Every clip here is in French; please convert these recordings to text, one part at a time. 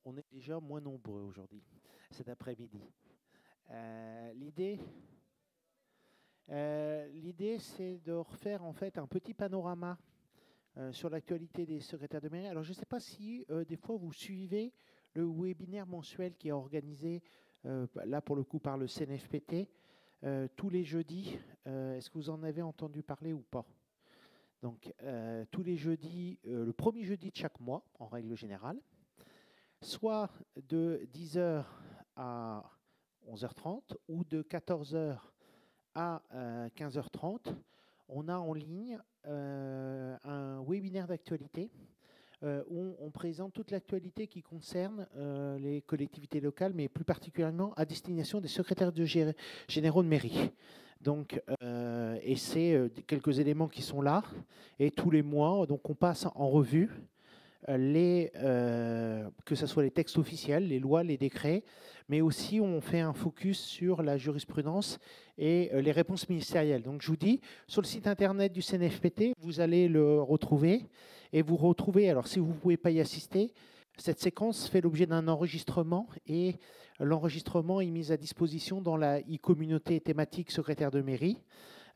On est déjà moins nombreux aujourd'hui, cet après-midi. L'idée, c'est de refaire en fait un petit panorama sur l'actualité des secrétaires de mairie. Alors, je ne sais pas si des fois vous suivez le webinaire mensuel qui est organisé, là pour le coup par le CNFPT, tous les jeudis. Est-ce que vous en avez entendu parler ou pas? Donc, tous les jeudis, le premier jeudi de chaque mois, en règle générale, soit de 10h à 11h30 ou de 14h à 15h30, on a en ligne un webinaire d'actualité où on présente toute l'actualité qui concerne les collectivités locales, mais plus particulièrement à destination des secrétaires généraux de mairie. Donc, et c'est quelques éléments qui sont là. Et tous les mois, donc on passe en revue que ce soit les textes officiels, les lois, les décrets, mais aussi on fait un focus sur la jurisprudence et les réponses ministérielles. Donc je vous dis, sur le site internet du CNFPT, vous allez le retrouver et vous retrouvez, alors si vous ne pouvez pas y assister, cette séquence fait l'objet d'un enregistrement et l'enregistrement est mis à disposition dans la e-communauté thématique secrétaire de mairie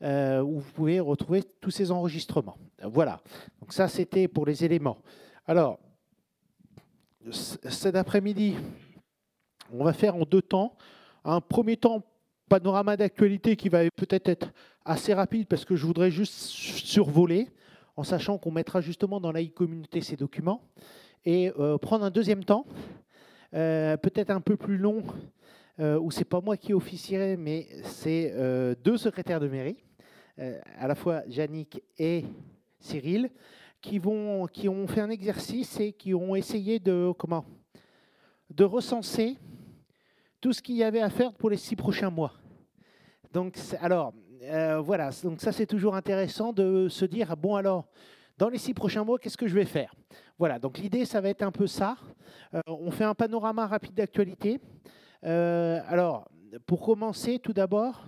où vous pouvez retrouver tous ces enregistrements. Voilà, donc ça c'était pour les éléments. Alors, cet après-midi, on va faire en deux temps. Un premier temps, panorama d'actualité qui va peut-être être assez rapide parce que je voudrais juste survoler, en sachant qu'on mettra justement dans la e-communauté ces documents. Et prendre un deuxième temps, peut-être un peu plus long, où c'est pas moi qui officierai, mais c'est deux secrétaires de mairie, à la fois Yannick et Cyril, qui ont fait un exercice et qui ont essayé de recenser tout ce qu'il y avait à faire pour les 6 prochains mois. Donc, alors, voilà, donc ça c'est toujours intéressant de se dire, bon alors, dans les 6 prochains mois, qu'est-ce que je vais faire? Voilà, donc l'idée, ça va être un peu ça. On fait un panorama rapide d'actualité. Alors, pour commencer, tout d'abord,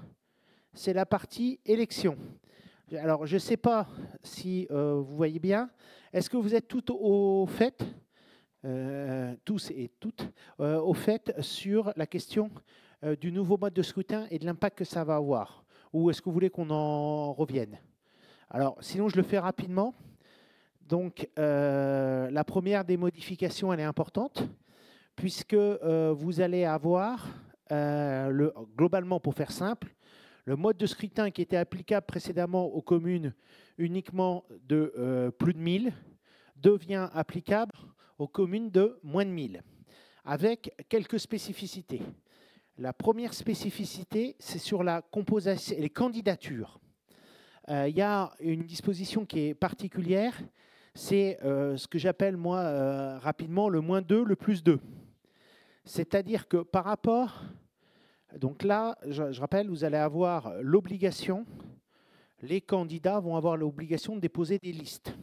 c'est la partie élection. Alors, je ne sais pas si vous voyez bien. Est-ce que vous êtes toutes au fait, tous et toutes, au fait sur la question du nouveau mode de scrutin et de l'impact que ça va avoir? Ou est-ce que vous voulez qu'on en revienne? Alors, sinon, je le fais rapidement. Donc, la première des modifications, elle est importante, puisque vous allez avoir, globalement, pour faire simple, le mode de scrutin qui était applicable précédemment aux communes uniquement de plus de 1000 devient applicable aux communes de moins de 1000, avec quelques spécificités. La première spécificité, c'est sur la composition, les candidatures. Il y a une disposition qui est particulière, c'est ce que j'appelle moi rapidement le -2, le +2. C'est-à-dire que par rapport... Donc là, je rappelle, vous allez avoir l'obligation, les candidats vont avoir l'obligation de déposer des listes.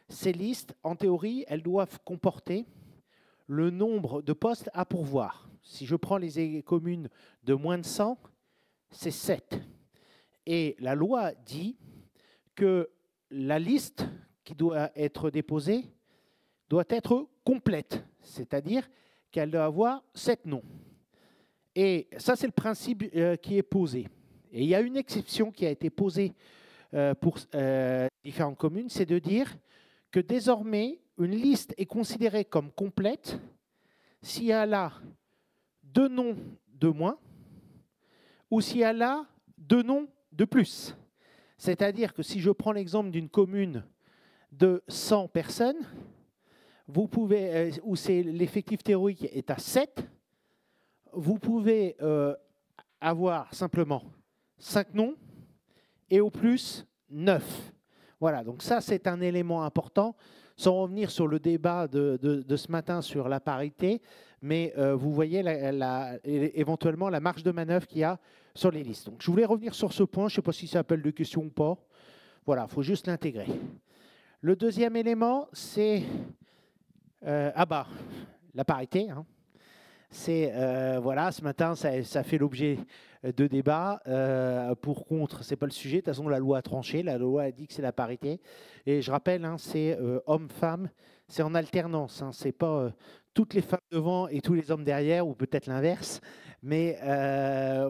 Ces listes, en théorie, elles doivent comporter le nombre de postes à pourvoir. Si je prends les communes de moins de 100, c'est 7. Et la loi dit que la liste qui doit être déposée doit être complète, c'est-à-dire qu'elle doit avoir 7 noms. Et ça, c'est le principe qui est posé. Et il y a une exception qui a été posée pour différentes communes, c'est de dire que désormais, une liste est considérée comme complète si elle a 2 noms de moins ou si elle a 2 noms de plus. C'est-à-dire que si je prends l'exemple d'une commune de 100 personnes, vous pouvez, où l'effectif théorique est à 7, vous pouvez avoir simplement 5 noms et au plus 9. Voilà, donc ça c'est un élément important, sans revenir sur le débat de ce matin sur la parité, mais vous voyez éventuellement la marge de manœuvre qu'il y a sur les listes. Donc je voulais revenir sur ce point, je ne sais pas si ça appelle de question ou pas. Voilà, il faut juste l'intégrer. Le deuxième élément, c'est la parité. Hein. C'est voilà, ce matin, ça fait l'objet de débats. Pour, contre, c'est pas le sujet. De toute façon, la loi a tranché. La loi a dit que c'est la parité. Et je rappelle, hein, c'est homme-femme, c'est en alternance, hein, c'est pas toutes les femmes devant et tous les hommes derrière, ou peut-être l'inverse. Mais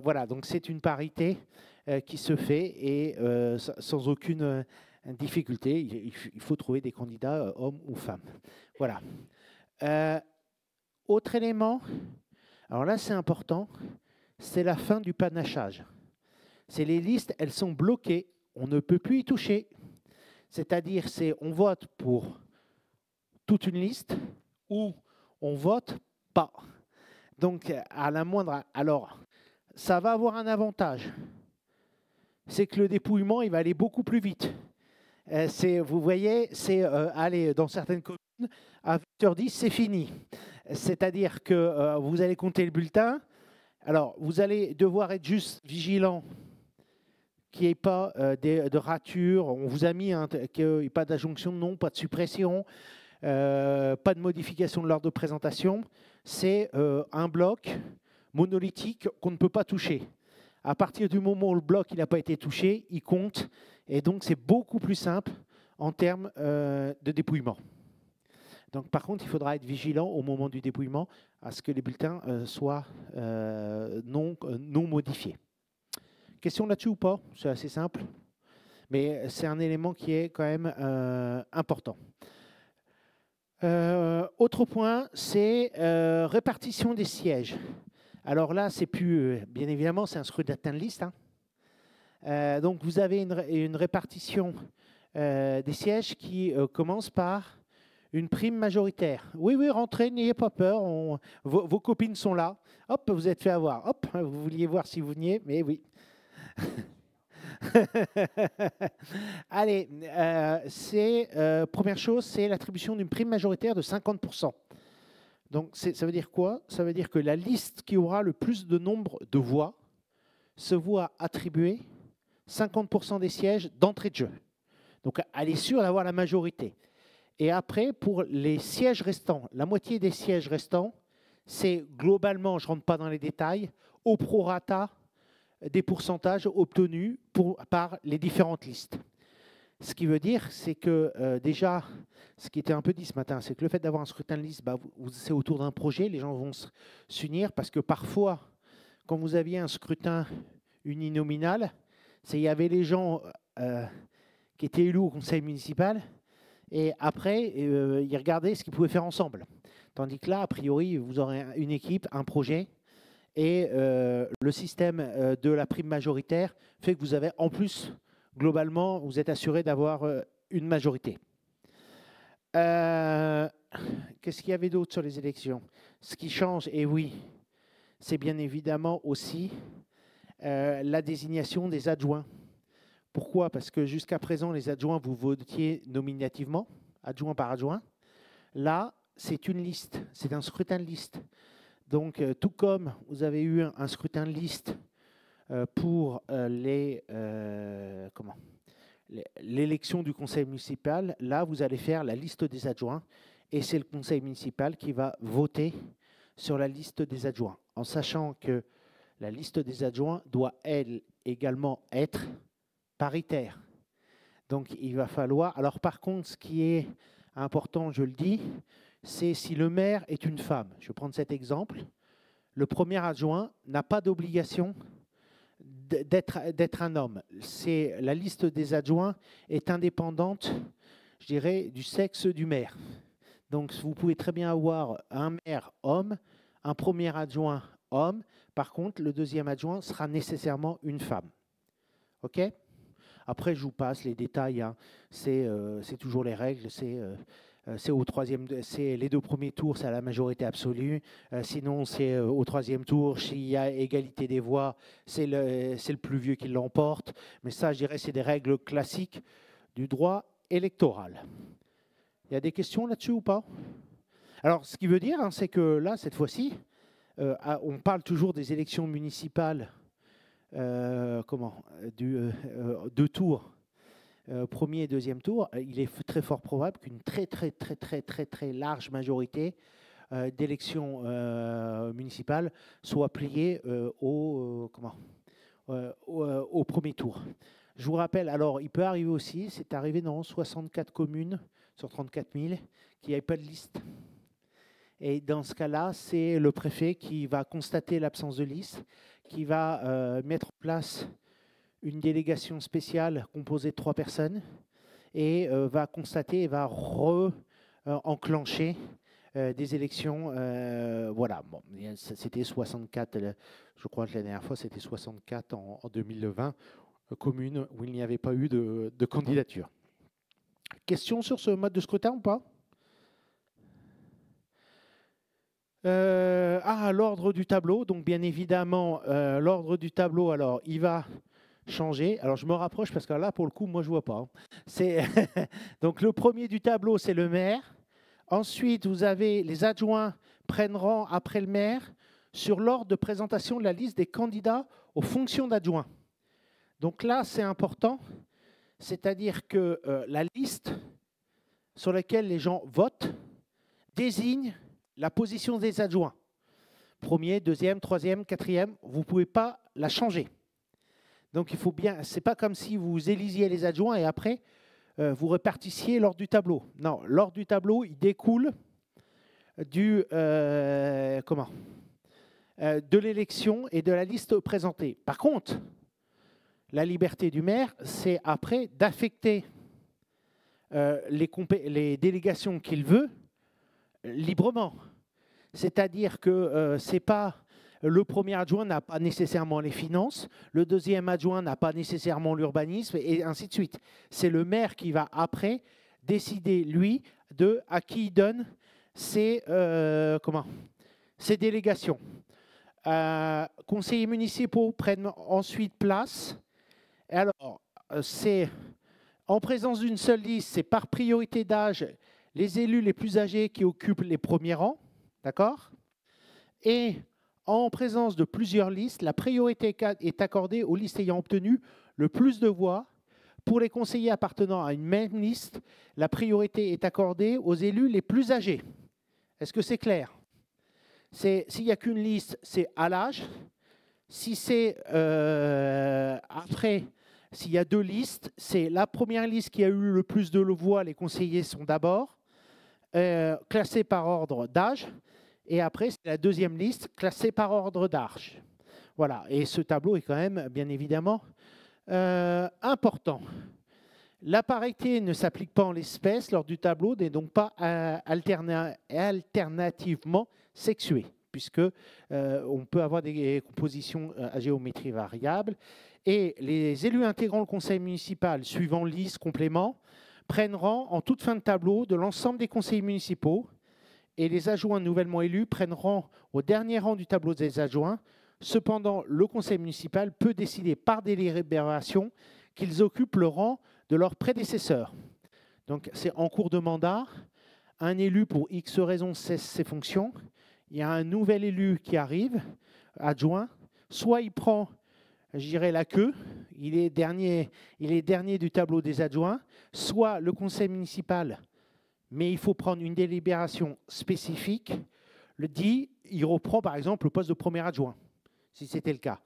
voilà, donc c'est une parité qui se fait et sans aucune difficulté. Il faut trouver des candidats, hommes ou femmes. Voilà. Autre élément, alors là c'est important, c'est la fin du panachage. C'est les listes, elles sont bloquées, on ne peut plus y toucher. C'est-à-dire, on vote pour toute une liste ou on vote pas. Donc, à la moindre... Alors, ça va avoir un avantage. C'est que le dépouillement, il va aller beaucoup plus vite. Vous voyez, c'est aller dans certaines communes, à 8h10, c'est fini. C'est-à-dire que vous allez compter le bulletin. Alors, vous allez devoir être juste vigilant qu'il n'y ait pas de rature. On vous a mis qu'il n'y ait pas d'adjonction de nom, pas de suppression, pas de modification de l'ordre de présentation. C'est un bloc monolithique qu'on ne peut pas toucher. À partir du moment où le bloc n'a pas été touché, il compte. Et donc, c'est beaucoup plus simple en termes de dépouillement. Donc, par contre, il faudra être vigilant au moment du dépouillement à ce que les bulletins soient non modifiés. Question là-dessus ou pas? C'est assez simple, mais c'est un élément qui est quand même important. Autre point, c'est répartition des sièges. Alors là, c'est plus, bien évidemment, c'est un scrutin de liste. Hein. Donc vous avez une répartition des sièges qui commence par une prime majoritaire. Oui, oui, rentrez, n'ayez pas peur, vos copines sont là. Hop, vous êtes fait avoir. Hop, vous vouliez voir si vous veniez, mais oui. Allez, première chose, c'est l'attribution d'une prime majoritaire de 50%. Donc, ça veut dire quoi? Ça veut dire que la liste qui aura le plus de nombre de voix se voit attribuer 50% des sièges d'entrée de jeu. Donc, elle est sûre d'avoir la majorité. Et après, pour les sièges restants, la moitié des sièges restants, c'est globalement, je ne rentre pas dans les détails, au prorata des pourcentages obtenus par les différentes listes. Ce qui veut dire, c'est que déjà, ce qui était un peu dit ce matin, c'est que le fait d'avoir un scrutin de liste, c'est autour d'un projet, les gens vont s'unir, parce que parfois, quand vous aviez un scrutin uninominal, il y avait les gens qui étaient élus au conseil municipal, et après, ils regardaient ce qu'ils pouvaient faire ensemble. Tandis que là, a priori, vous aurez une équipe, un projet, et le système de la prime majoritaire fait que vous avez, en plus, globalement, vous êtes assuré d'avoir une majorité. Qu'est-ce qu'il y avait d'autre sur les élections? Ce qui change, et oui, c'est bien évidemment aussi la désignation des adjoints. Pourquoi? Parce que jusqu'à présent, les adjoints, vous votiez nominativement, adjoint par adjoint. Là, c'est une liste, c'est un scrutin de liste. Donc, tout comme vous avez eu un scrutin de liste pour l'élection du conseil municipal, là, vous allez faire la liste des adjoints et c'est le conseil municipal qui va voter sur la liste des adjoints, en sachant que la liste des adjoints doit, elle, également être paritaire. Donc, il va falloir... Alors, par contre, ce qui est important, je le dis, c'est si le maire est une femme. Je vais prendre cet exemple. Le premier adjoint n'a pas d'obligation d'être un homme. La liste des adjoints est indépendante, je dirais, du sexe du maire. Donc, vous pouvez très bien avoir un maire homme, un premier adjoint homme. Par contre, le deuxième adjoint sera nécessairement une femme. OK ? Après, je vous passe les détails. Hein. C'est toujours les règles. C'est au troisième, c'est les 2 premiers tours, c'est à la majorité absolue. Sinon, c'est au 3e tour, s'il y a égalité des voix, c'est le plus vieux qui l'emporte. Mais ça, je dirais, c'est des règles classiques du droit électoral. Il y a des questions là-dessus ou pas? Alors, ce qui veut dire, hein, c'est que là, cette fois-ci, on parle toujours des élections municipales, 2 tours. Premier et deuxième tour, il est très fort probable qu'une très large majorité d'élections municipales soit pliée au premier tour. Je vous rappelle, alors il peut arriver aussi, c'est arrivé dans 64 communes sur 34 000 qui n'avaient pas de liste. Et dans ce cas-là, c'est le préfet qui va constater l'absence de liste, qui va mettre en place une délégation spéciale composée de 3 personnes et va constater et va enclencher des élections. Voilà, bon, c'était 64, je crois que la dernière fois c'était 64 en 2020, communes où il n'y avait pas eu de candidature. Question sur ce mode de scrutin ou pas? L'ordre du tableau. Donc, bien évidemment, l'ordre du tableau, alors, il va changer. Alors, je me rapproche parce que là, pour le coup, moi, je ne vois pas. Donc, le premier du tableau, c'est le maire. Ensuite, vous avez les adjoints prennent rang après le maire sur l'ordre de présentation de la liste des candidats aux fonctions d'adjoint. Donc là, c'est important. C'est-à-dire que la liste sur laquelle les gens votent désigne la position des adjoints. Premier, deuxième, troisième, quatrième, vous ne pouvez pas la changer. Donc il faut bien, c'est pas comme si vous élisiez les adjoints et après vous répartissiez l'ordre du tableau. Non, l'ordre du tableau, il découle de l'élection et de la liste présentée. Par contre, la liberté du maire, c'est après d'affecter les délégations qu'il veut librement. C'est-à-dire que c'est pas le premier adjoint n'a pas nécessairement les finances, le deuxième adjoint n'a pas nécessairement l'urbanisme, et ainsi de suite. C'est le maire qui va après décider, lui, à qui il donne ses délégations. Conseillers municipaux prennent ensuite place. Et alors, c'est en présence d'une seule liste, c'est par priorité d'âge les élus les plus âgés qui occupent les premiers rangs, d'accord? Et en présence de plusieurs listes, la priorité est accordée aux listes ayant obtenu le plus de voix. Pour les conseillers appartenant à une même liste, la priorité est accordée aux élus les plus âgés. Est-ce que c'est clair? S'il n'y a qu'une liste, c'est à l'âge. Si c'est après, s'il y a 2 listes, c'est la première liste qui a eu le plus de voix, les conseillers sont d'abord classés par ordre d'âge. Et après, c'est la deuxième liste classée par ordre d'âge. Voilà, et ce tableau est quand même, bien évidemment, important. La parité ne s'applique pas en l'espèce lors du tableau, n'est donc pas alternativement sexuée, puisque on peut avoir des compositions à géométrie variable. Et les élus intégrant le conseil municipal, suivant liste complément, prennent rang en toute fin de tableau de l'ensemble des conseillers municipaux. Et les adjoints nouvellement élus prennent rang au dernier rang du tableau des adjoints. Cependant, le conseil municipal peut décider par délibération qu'ils occupent le rang de leurs prédécesseurs. Donc, c'est en cours de mandat. Un élu, pour X raisons, cesse ses fonctions. Il y a un nouvel élu qui arrive, adjoint. Soit il prend, je dirais, la queue, il est dernier du tableau des adjoints. Soit le conseil municipal, mais il faut prendre une délibération spécifique, il reprend par exemple le poste de premier adjoint, si c'était le cas.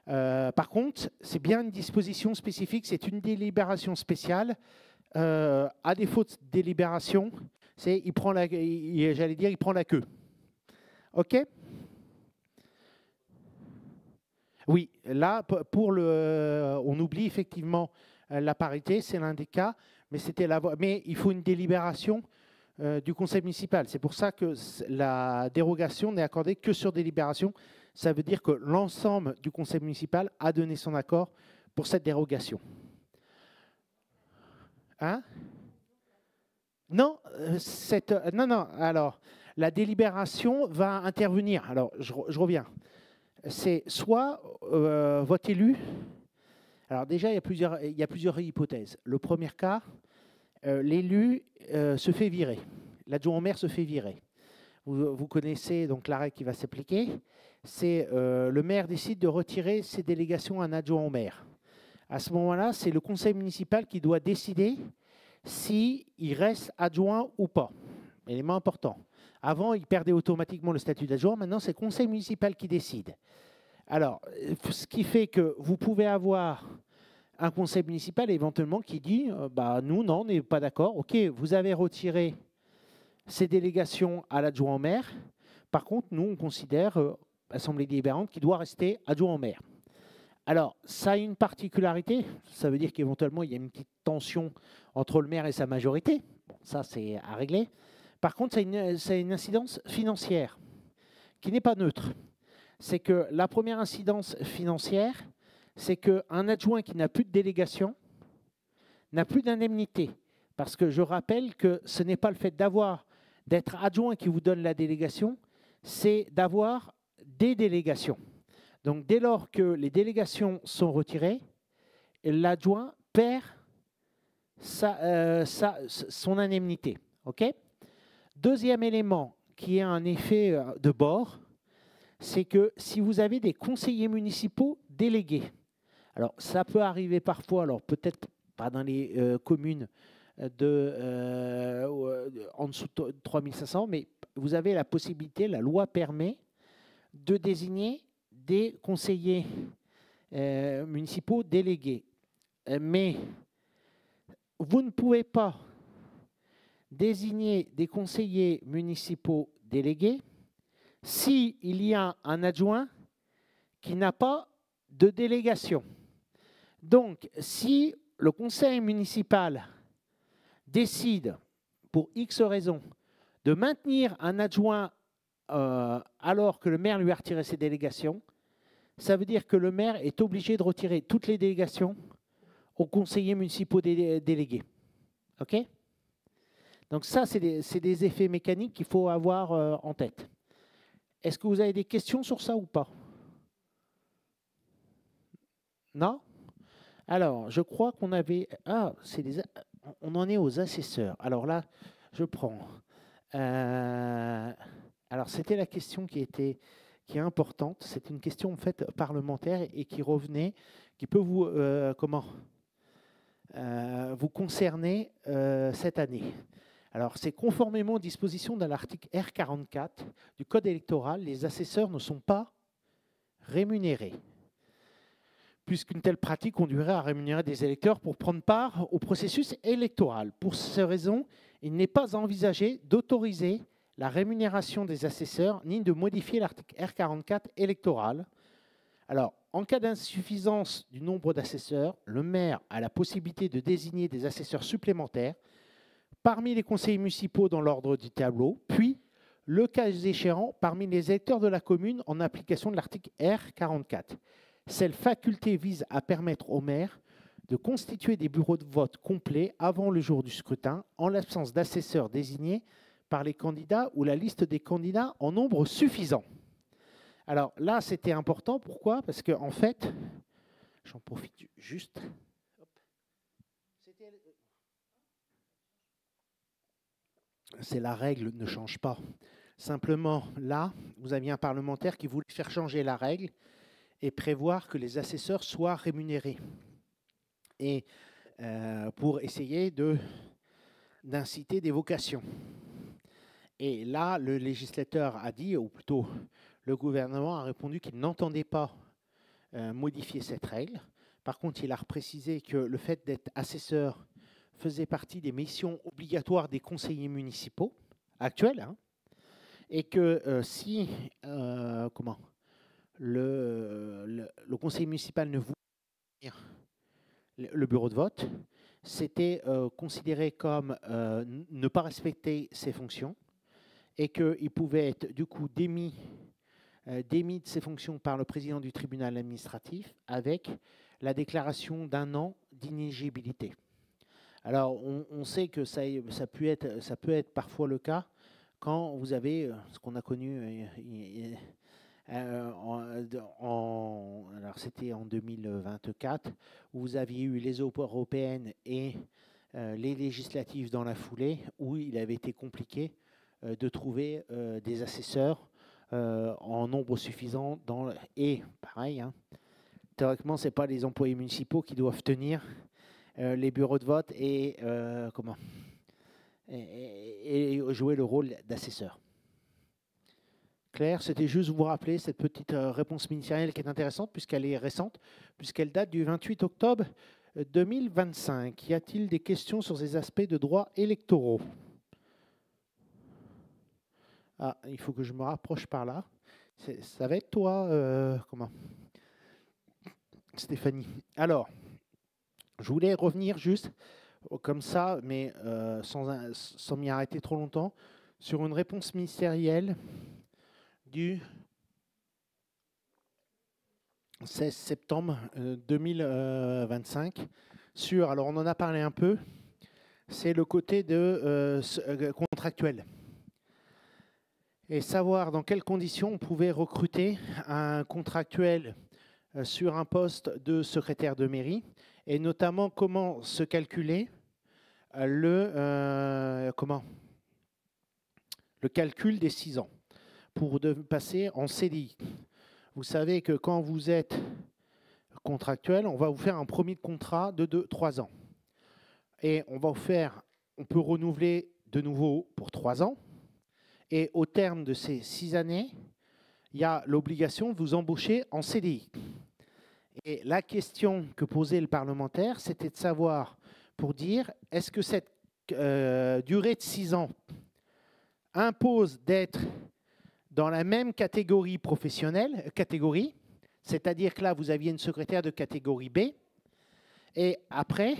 Par contre, c'est bien une disposition spécifique, c'est une délibération spéciale. À défaut de délibération, il prend la queue. OK? Oui, là, on oublie effectivement la parité, c'est l'un des cas, mais il faut une délibération du conseil municipal. C'est pour ça que la dérogation n'est accordée que sur délibération. Ça veut dire que l'ensemble du conseil municipal a donné son accord pour cette dérogation. Hein? Non, non. Alors, la délibération va intervenir. Alors, je reviens. C'est soit votre élu. Alors déjà, il y a plusieurs hypothèses. Le premier cas, l'élu se fait virer. L'adjoint au maire se fait virer. Vous connaissez donc l'arrêt qui va s'appliquer. C'est le maire décide de retirer ses délégations à un adjoint au maire. À ce moment-là, c'est le conseil municipal qui doit décider s'il reste adjoint ou pas. Élément important. Avant, il perdait automatiquement le statut d'adjoint. Maintenant, c'est le conseil municipal qui décide. Alors, ce qui fait que vous pouvez avoir un conseil municipal éventuellement qui dit bah, nous, non, on n'est pas d'accord. OK, vous avez retiré ces délégations à l'adjoint au maire. Par contre, nous, on considère, Assemblée délibérante, qu'il doit rester adjoint au maire. Alors, ça a une particularité. Ça veut dire qu'éventuellement, il y a une petite tension entre le maire et sa majorité. Bon, ça, c'est à régler. Par contre, ça a une incidence financière qui n'est pas neutre. C'est que la première incidence financière, c'est qu'un adjoint qui n'a plus de délégation n'a plus d'indemnité. Parce que je rappelle que ce n'est pas le fait d'être adjoint qui vous donne la délégation, c'est d'avoir des délégations. Donc, dès lors que les délégations sont retirées, l'adjoint perd son indemnité. Okay. Deuxième élément qui est un effet de bord, c'est que si vous avez des conseillers municipaux délégués, alors ça peut arriver parfois, alors peut-être pas dans les communes en dessous de 3500, mais vous avez la possibilité, la loi permet de désigner des conseillers municipaux délégués. Mais vous ne pouvez pas désigner des conseillers municipaux délégués s'il y a un adjoint qui n'a pas de délégation. Donc, si le conseil municipal décide, pour X raisons, de maintenir un adjoint alors que le maire lui a retiré ses délégations, ça veut dire que le maire est obligé de retirer toutes les délégations aux conseillers municipaux délégués. OK? Donc ça, c'est des effets mécaniques qu'il faut avoir en tête. Est-ce que vous avez des questions sur ça ou pas? Non? Alors, je crois qu'on avait... Ah, on en est aux assesseurs. Alors là, je prends... alors, c'était la question qui est importante. C'est une question en fait parlementaire et qui revenait, qui peut vous vous concerner cette année. Alors, c'est conformément aux dispositions de l'article R44 du Code électoral, les assesseurs ne sont pas rémunérés, puisqu'une telle pratique conduirait à rémunérer des électeurs pour prendre part au processus électoral. Pour ces raisons, il n'est pas envisagé d'autoriser la rémunération des assesseurs ni de modifier l'article R44 électoral. Alors, en cas d'insuffisance du nombre d'assesseurs, le maire a la possibilité de désigner des assesseurs supplémentaires parmi les conseillers municipaux dans l'ordre du tableau, puis, le cas échéant, parmi les électeurs de la commune en application de l'article R44. Cette faculté vise à permettre au maire de constituer des bureaux de vote complets avant le jour du scrutin, en l'absence d'assesseurs désignés par les candidats ou la liste des candidats en nombre suffisant. Alors là, c'était important. Pourquoi? Parce qu'en fait, j'en profite juste. C'est la règle ne change pas. Simplement, là, vous aviez un parlementaire qui voulait faire changer la règle et prévoir que les assesseurs soient rémunérés. Et pour essayer d'inciter des vocations. Et là, le législateur a dit, ou plutôt le gouvernement a répondu qu'il n'entendait pas modifier cette règle. Par contre, il a précisé que le fait d'être assesseur faisait partie des missions obligatoires des conseillers municipaux actuels, hein, et que si le conseil municipal ne voulait pas le bureau de vote, c'était considéré comme ne pas respecter ses fonctions et qu'il pouvait être du coup démis de ses fonctions par le président du tribunal administratif avec la déclaration d'1 an d'inéligibilité. Alors, on sait que ça peut être parfois le cas quand vous avez ce qu'on a connu, alors c'était en 2024, où vous aviez eu les européennes et les législatives dans la foulée, où il avait été compliqué de trouver des assesseurs en nombre suffisant. Et pareil, hein, théoriquement, ce n'est pas les employés municipaux qui doivent tenir les bureaux de vote et jouer le rôle d'assesseur. Claire, c'était juste vous rappeler cette petite réponse ministérielle qui est intéressante puisqu'elle est récente, puisqu'elle date du 28 octobre 2025. Y a-t-il des questions sur ces aspects de droits électoraux? Ah, il faut que je me rapproche par là. Ça va être toi, comment Stéphanie. Alors, je voulais revenir juste comme ça, mais sans m'y arrêter trop longtemps, sur une réponse ministérielle du 16 septembre 2025 sur, alors on en a parlé un peu, c'est le côté de contractuel. Et savoir dans quelles conditions on pouvait recruter un contractuel sur un poste de secrétaire de mairie, et notamment comment se calculer le calcul des 6 ans pour passer en CDI. Vous savez que quand vous êtes contractuel, on va vous faire un premier contrat de 3 ans. Et on peut renouveler de nouveau pour 3 ans. Et au terme de ces 6 années, il y a l'obligation de vous embaucher en CDI. Et la question que posait le parlementaire, c'était de savoir, pour dire, est-ce que cette durée de 6 ans impose d'être dans la même catégorie professionnelle, c'est-à-dire que là, vous aviez une secrétaire de catégorie B, et après,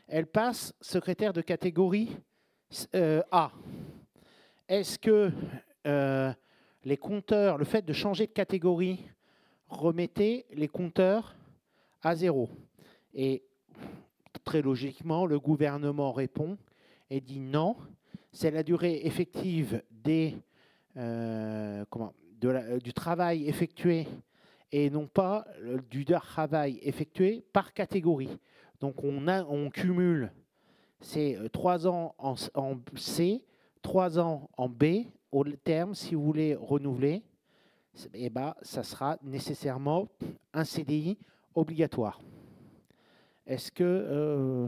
elle passe secrétaire de catégorie A. Est-ce que les compteurs, le fait de changer de catégorie, remettait les compteurs à 0? Et très logiquement, le gouvernement répond et dit non, c'est la durée effective du travail effectué et non pas du travail effectué par catégorie. Donc on cumule ces 3 ans en C, 3 ans en B. Au terme, si vous voulez renouveler, eh ben, ça sera nécessairement un CDI obligatoire. Est-ce que...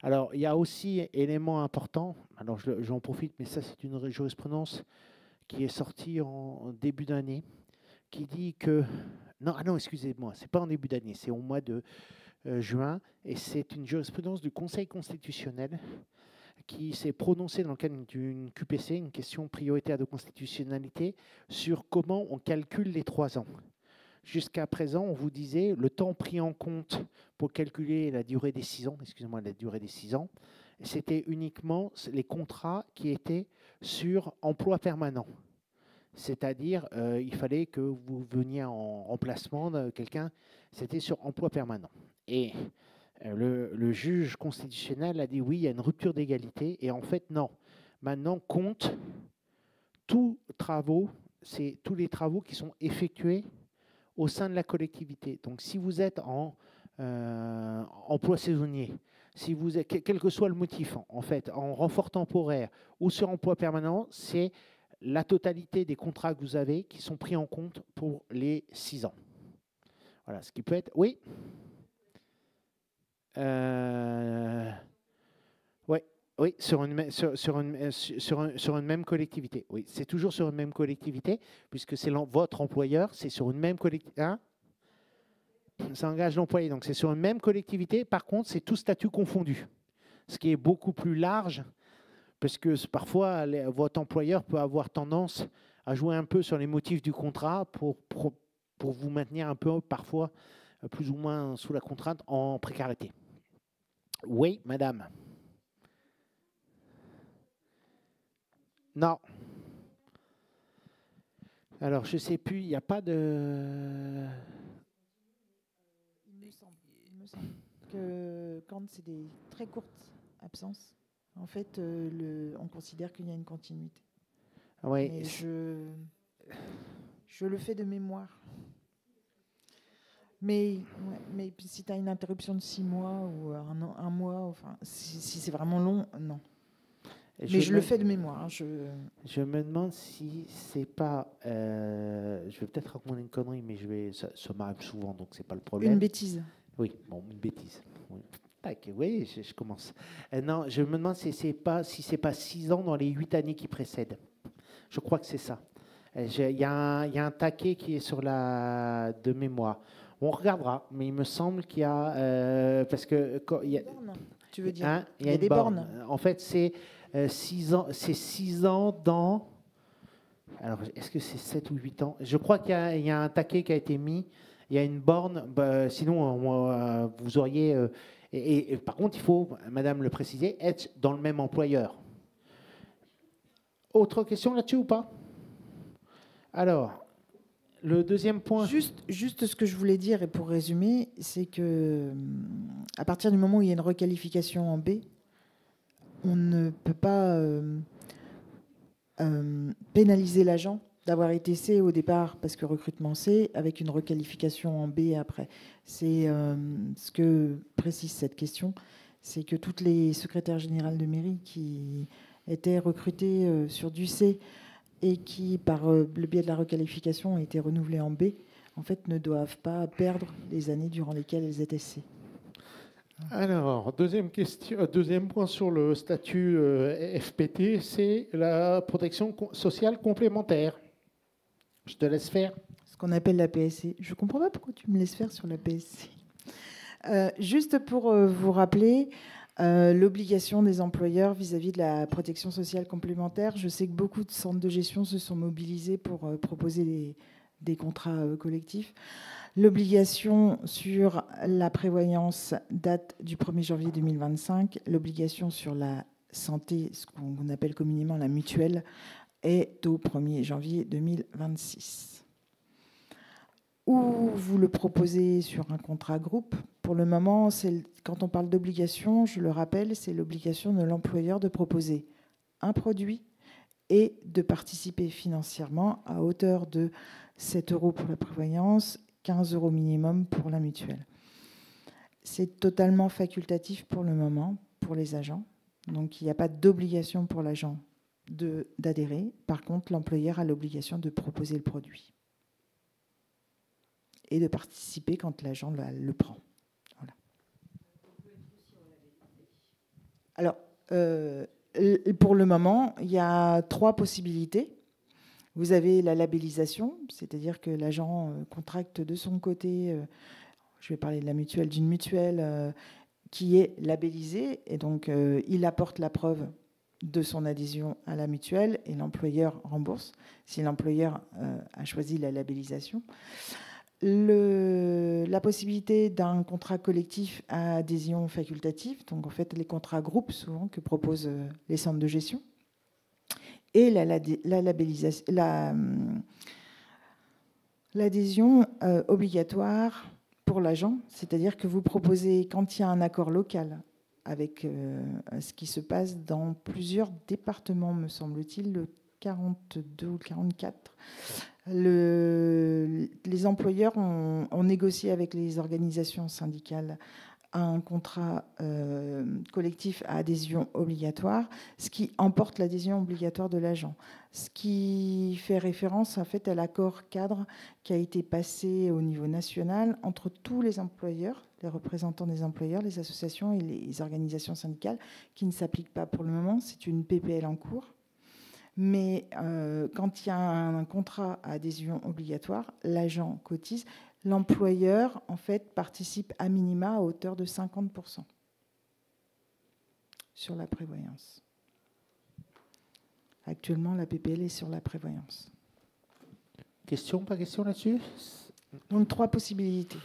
alors, il y a aussi élément important, alors j'en profite, mais ça c'est une jurisprudence qui est sortie en début d'année, qui dit que... Non, excusez-moi, ce n'est pas en début d'année, c'est au mois de juin, et c'est une jurisprudence du Conseil constitutionnel qui s'est prononcée dans le cadre d'une QPC, une question prioritaire de constitutionnalité, sur comment on calcule les 3 ans. Jusqu'à présent, on vous disait le temps pris en compte pour calculer la durée des 6 ans, c'était uniquement les contrats qui étaient sur emploi permanent. C'est-à-dire, il fallait que vous veniez en remplacement de quelqu'un, c'était sur emploi permanent. Et le juge constitutionnel a dit oui, il y a une rupture d'égalité, et en fait, non. Maintenant, compte tous les travaux qui sont effectués au sein de la collectivité. Donc, si vous êtes en emploi saisonnier, si vous êtes, quel que soit le motif, en fait, en renfort temporaire ou sur emploi permanent, c'est la totalité des contrats que vous avez qui sont pris en compte pour les 6 ans. Voilà, ce qui peut être... Oui. Oui, sur une même collectivité. Oui, c'est toujours sur une même collectivité, puisque c'est votre employeur, c'est sur une même collectivité. Hein, ça engage l'employé, donc c'est sur une même collectivité. Par contre, c'est tout statut confondu, ce qui est beaucoup plus large, parce que parfois, votre employeur peut avoir tendance à jouer un peu sur les motifs du contrat pour vous maintenir un peu, parfois, plus ou moins sous la contrainte, en précarité. Oui, madame. Non. Alors, je ne sais plus, il n'y a pas de... Il me semble que quand c'est des très courtes absences, en fait, on considère qu'il y a une continuité. Oui. Mais je le fais de mémoire. Mais si tu as une interruption de 6 mois ou un mois, enfin, si c'est vraiment long, non. Mais je le fais de mémoire. Hein, je me demande si c'est pas... je vais peut-être raconter une connerie, mais ça m'arrive souvent, donc c'est pas le problème. Une bêtise. Oui, bon, une bêtise. Oui, oui, je commence. Non, je me demande si c'est pas 6 ans dans les 8 années qui précèdent. Je crois que c'est ça. Il y a un taquet qui est sur de mémoire. On regardera, mais il me semble qu'il y a... parce que... Il y a, tu veux dire il y a des bornes. En fait, c'est 6 ans, 6 ans dans... Alors, est-ce que c'est 7 ou 8 ans? Je crois qu'il y a un taquet qui a été mis. Il y a une borne. Sinon, vous auriez... et par contre, il faut, Madame le préciser, être dans le même employeur. Autre question là-dessus ou pas? Alors, le deuxième point... Juste ce que je voulais dire, et pour résumer, c'est que à partir du moment où il y a une requalification en B, on ne peut pas pénaliser l'agent d'avoir été C au départ parce que recrutement C avec une requalification en B après. C'est ce que précise cette question, c'est que toutes les secrétaires générales de mairie qui étaient recrutées sur du C et qui, par le biais de la requalification, ont été renouvelées en B, en fait, ne doivent pas perdre les années durant lesquelles elles étaient C. Alors, deuxième point sur le statut FPT, c'est la protection sociale complémentaire. Je te laisse faire. Ce qu'on appelle la PSC. Je ne comprends pas pourquoi tu me laisses faire sur la PSC. Juste pour vous rappeler l'obligation des employeurs vis-à-vis de la protection sociale complémentaire. Je sais que beaucoup de centres de gestion se sont mobilisés pour proposer des contrats collectifs. L'obligation sur la prévoyance date du 1er janvier 2025. L'obligation sur la santé, ce qu'on appelle communément la mutuelle, est au 1er janvier 2026. Ou vous le proposez sur un contrat groupe. Pour le moment, quand on parle d'obligation, je le rappelle, c'est l'obligation de l'employeur de proposer un produit et de participer financièrement à hauteur de 7 € pour la prévoyance, 15 € minimum pour la mutuelle. C'est totalement facultatif pour le moment, pour les agents. Donc, il n'y a pas d'obligation pour l'agent d'adhérer. Par contre, l'employeur a l'obligation de proposer le produit et de participer quand l'agent le prend. Voilà. Alors, pour le moment, il y a 3 possibilités. Vous avez la labellisation, c'est-à-dire que l'agent contracte de son côté, je vais parler de la mutuelle, d'une mutuelle qui est labellisée, et donc il apporte la preuve de son adhésion à la mutuelle et l'employeur rembourse si l'employeur a choisi la labellisation. La possibilité d'un contrat collectif à adhésion facultative, donc en fait les contrats groupes souvent que proposent les centres de gestion, et l'adhésion obligatoire pour l'agent, c'est-à-dire que vous proposez, quand il y a un accord local avec ce qui se passe dans plusieurs départements, me semble-t-il, le 42 ou le 44, les employeurs ont négocié avec les organisations syndicales un contrat collectif à adhésion obligatoire, ce qui emporte l'adhésion obligatoire de l'agent. Ce qui fait référence en fait à l'accord cadre qui a été passé au niveau national entre tous les employeurs, les représentants des employeurs, les associations et les organisations syndicales, qui ne s'applique pas pour le moment. C'est une PPL en cours. Mais quand il y a un contrat à adhésion obligatoire, l'agent cotise. L'employeur, en fait, participe à minima à hauteur de 50% sur la prévoyance. Actuellement, la PPL est sur la prévoyance. Question, pas question là-dessus? Donc, 3 possibilités.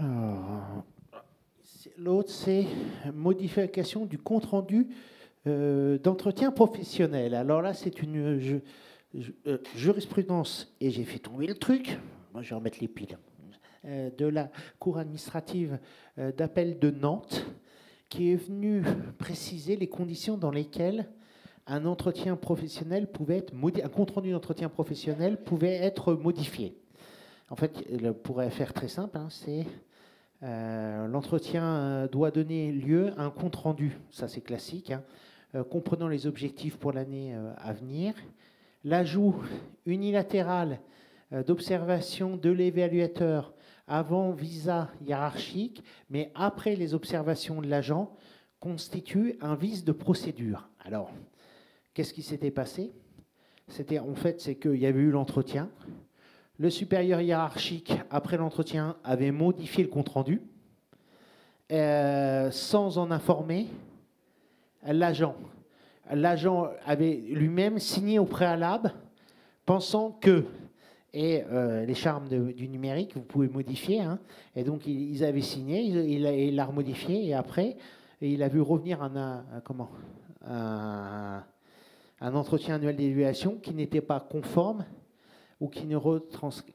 Alors, l'autre, c'est modification du compte-rendu d'entretien professionnel. Alors là, c'est une jurisprudence, et j'ai fait tomber le truc. Moi, je vais remettre les piles. De la Cour administrative d'appel de Nantes, qui est venue préciser les conditions dans lesquelles un entretien professionnel pouvait être un compte-rendu d'entretien professionnel pouvait être modifié. En fait, pour faire très simple, c'est l'entretien doit donner lieu à un compte-rendu. Ça, c'est classique, comprenant les objectifs pour l'année à venir. L'ajout unilatéral d'observation de l'évaluateur avant visa hiérarchique, mais après les observations de l'agent, constitue un vice de procédure. Alors, qu'est-ce qui s'était passé? C'est qu'il y avait eu l'entretien. Le supérieur hiérarchique, après l'entretien, avait modifié le compte-rendu sans en informer l'agent. L'agent avait lui-même signé au préalable, pensant que, et les charmes du numérique, vous pouvez modifier, hein, et donc ils avaient signé, il l'a remodifié, et après, il a vu revenir un entretien annuel d'évaluation qui n'était pas conforme ou qui ne retranscrit.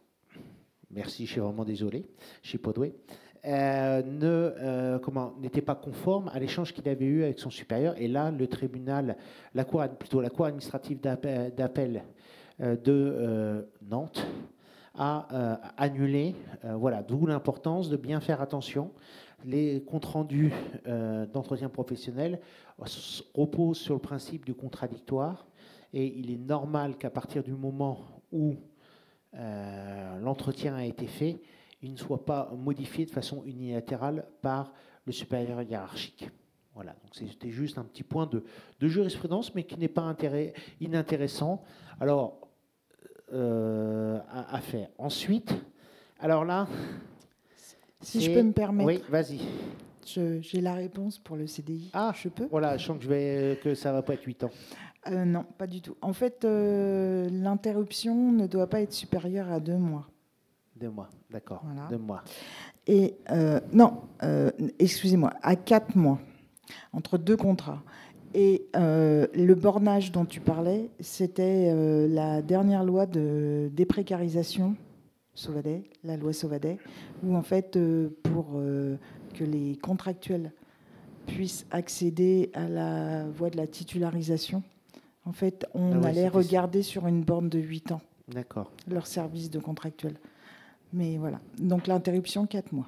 Merci, je suis vraiment désolé, je suis pas doué. N'était pas conforme à l'échange qu'il avait eu avec son supérieur. Et là, le tribunal, la cour administrative d'appel de Nantes a annulé. Voilà, d'où l'importance de bien faire attention. Les comptes rendus d'entretien professionnel reposent sur le principe du contradictoire. Et il est normal qu'à partir du moment où l'entretien a été fait, il ne soit pas modifié de façon unilatérale par le supérieur hiérarchique. Voilà, donc c'était juste un petit point de jurisprudence, mais qui n'est pas inintéressant alors, à faire. Ensuite, alors là... Si je peux me permettre. Oui, vas-y. J'ai la réponse pour le CDI. Ah, je peux. Voilà, je sens que ça ne va pas être 8 ans. Non, pas du tout. En fait, l'interruption ne doit pas être supérieure à 2 mois. 2 mois, d'accord. Voilà. 2 mois. Et non, excusez-moi, à 4 mois, entre 2 contrats. Et le bornage dont tu parlais, c'était la dernière loi de déprécarisation, Sauvadet, la loi Sauvadet, où en fait, pour que les contractuels puissent accéder à la voie de la titularisation, en fait, on allait regarder sur une borne de 8 ans. D'accord. Leur service de contractuel. Mais voilà. Donc l'interruption, 4 mois.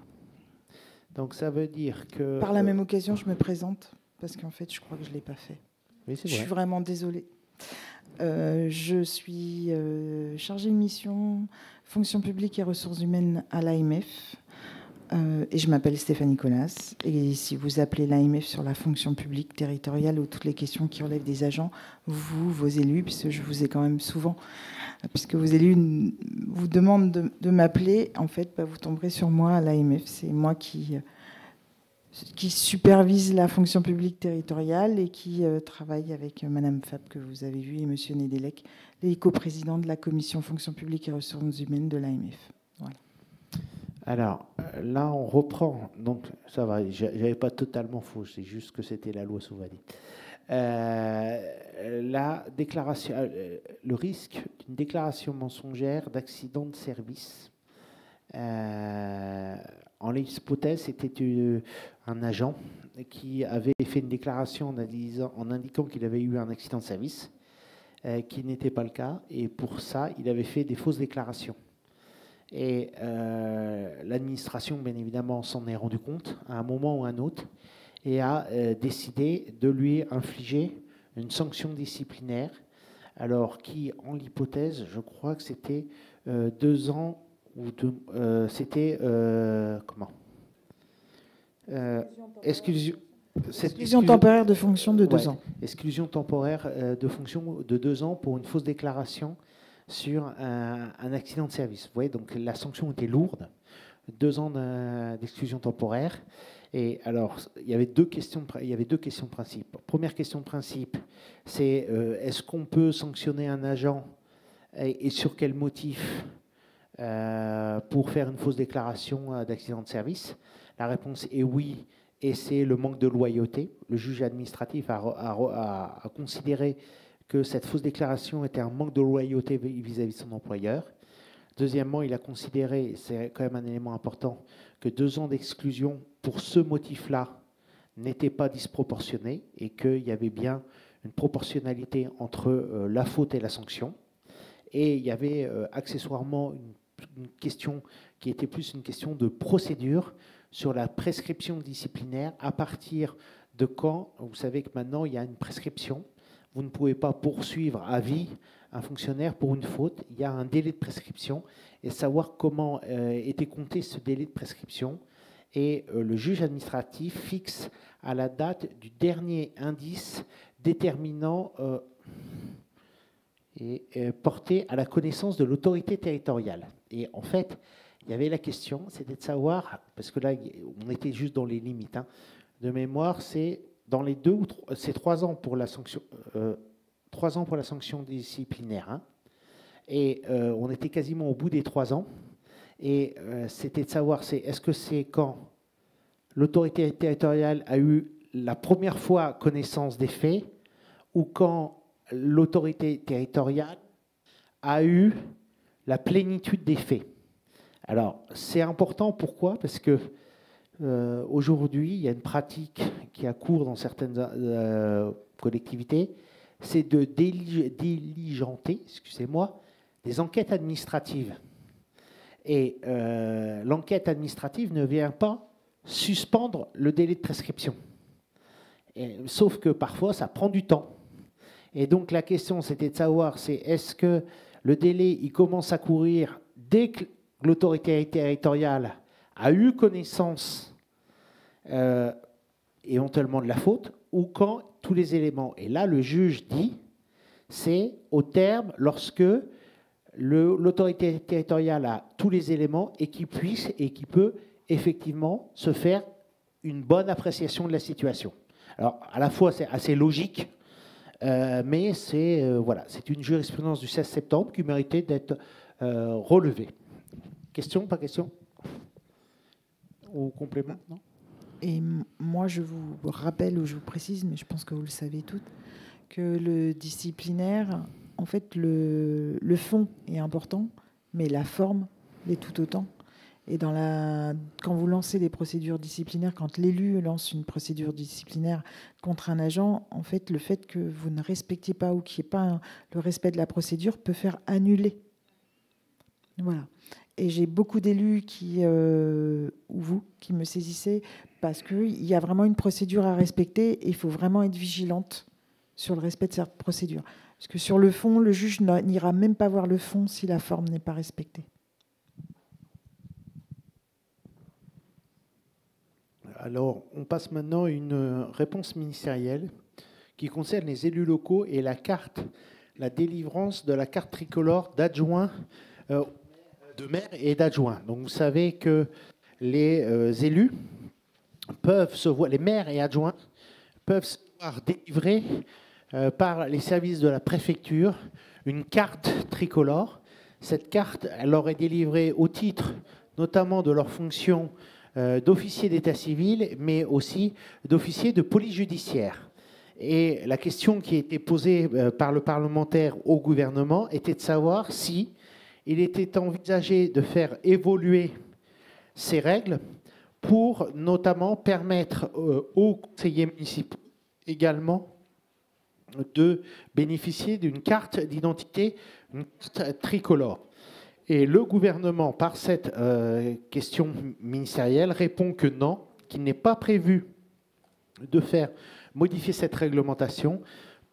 Donc ça veut dire que... Par la même occasion, je me présente, parce qu'en fait, je crois que je ne l'ai pas fait. Oui, c'est vrai. Je suis vraiment désolée. Je suis chargée de mission, fonction publique et ressources humaines à l'AMF. Et je m'appelle Stéphanie Collas. Et si vous appelez l'AMF sur la fonction publique territoriale ou toutes les questions qui relèvent des agents, vos élus, puisque je vous ai quand même souvent, puisque vos élus vous demandent de m'appeler, en fait, vous tomberez sur moi à l'AMF. C'est moi qui supervise la fonction publique territoriale et qui travaille avec Madame Fab, que vous avez vu, et Monsieur Nedelec, les coprésidents de la commission fonction publique et ressources humaines de l'AMF. Voilà. Alors, là, on reprend. Donc, ça va, j'avais pas totalement faux, c'est juste que c'était la loi Sauvadet. La déclaration, le risque d'une déclaration mensongère d'accident de service. En l'hypothèse, c'était un agent qui avait fait une déclaration en indiquant qu'il avait eu un accident de service, qui n'était pas le cas, et pour ça, il avait fait des fausses déclarations. Et l'administration, bien évidemment, s'en est rendu compte à un moment ou à un autre et a décidé de lui infliger une sanction disciplinaire, alors qui, en l'hypothèse, je crois que c'était 2 ans ou c'était comment exclusion temporaire de fonction de 2 ans. Exclusion temporaire de fonction de 2 ans pour une fausse déclaration sur un accident de service. Vous voyez, donc la sanction était lourde, 2 ans d'exclusion temporaire. Et alors, il y avait deux questions de principe. Première question de principe, c'est est-ce qu'on peut sanctionner un agent et sur quel motif pour faire une fausse déclaration d'accident de service? La réponse est oui, et c'est le manque de loyauté. Le juge administratif a considéré que cette fausse déclaration était un manque de loyauté vis-à-vis de son employeur. Deuxièmement, il a considéré, c'est quand même un élément important, que 2 ans d'exclusion pour ce motif-là n'était pas disproportionné et qu'il y avait bien une proportionnalité entre la faute et la sanction. Et il y avait accessoirement une question qui était plus une question de procédure sur la prescription disciplinaire. À partir de quand, vous savez que maintenant il y a une prescription, vous ne pouvez pas poursuivre à vie un fonctionnaire pour une faute, il y a un délai de prescription, et savoir comment était compté ce délai de prescription. Et le juge administratif fixe à la date du dernier indice déterminant et porté à la connaissance de l'autorité territoriale. Et en fait, il y avait la question, c'était de savoir, parce que là, on était juste dans les limites, hein, de mémoire, c'est dans les 3 ans pour la sanction, 3 ans pour la sanction disciplinaire, hein, et on était quasiment au bout des 3 ans. Et c'était de savoir, est-ce que c'est quand l'autorité territoriale a eu la première fois connaissance des faits ou quand l'autorité territoriale a eu la plénitude des faits. Alors, c'est important, pourquoi? Parce que aujourd'hui, il y a une pratique qui a cours dans certaines collectivités, c'est de diligenter, excusez-moi, des enquêtes administratives. Et l'enquête administrative ne vient pas suspendre le délai de prescription. Sauf que parfois, ça prend du temps. Et donc, la question, c'était de savoir, est-ce que le délai, il commence à courir dès que l'autorité territoriale a eu connaissance éventuellement de la faute, ou quand tous les éléments. Et là, le juge dit, c'est au terme, lorsque l'autorité territoriale a tous les éléments et qui peut effectivement se faire une bonne appréciation de la situation. Alors, à la fois, c'est assez logique, mais voilà, c'est une jurisprudence du 16 septembre qui méritait d'être relevée. Question, pas question? Ou complément? Non? Et moi, je vous rappelle ou je vous précise, mais je pense que vous le savez toutes, que le disciplinaire, en fait, le fond est important, mais la forme l'est tout autant. Et quand vous lancez des procédures disciplinaires, quand l'élu lance une procédure disciplinaire contre un agent, en fait, le fait que vous ne respectiez pas ou qu'il n'y ait pas le respect de la procédure peut faire annuler. Voilà. Et j'ai beaucoup d'élus ou vous qui me saisissaient parce qu'il y a vraiment une procédure à respecter et il faut vraiment être vigilante sur le respect de cette procédure. Parce que sur le fond, le juge n'ira même pas voir le fond si la forme n'est pas respectée. Alors, on passe maintenant à une réponse ministérielle qui concerne les élus locaux et la délivrance de la carte tricolore d'adjoint, de maire et d'adjoint. Donc, vous savez que les élus les maires et adjoints peuvent se voir délivrer par les services de la préfecture une carte tricolore. Cette carte, elle leur est délivrée au titre notamment de leur fonction d'officier d'état civil, mais aussi d'officier de police judiciaire. Et la question qui a été posée par le parlementaire au gouvernement était de savoir si il était envisagé de faire évoluer ces règles pour notamment permettre aux conseillers municipaux également de bénéficier d'une carte d'identité, une carte tricolore. Et le gouvernement, par cette question ministérielle, répond que non, qu'il n'est pas prévu de faire modifier cette réglementation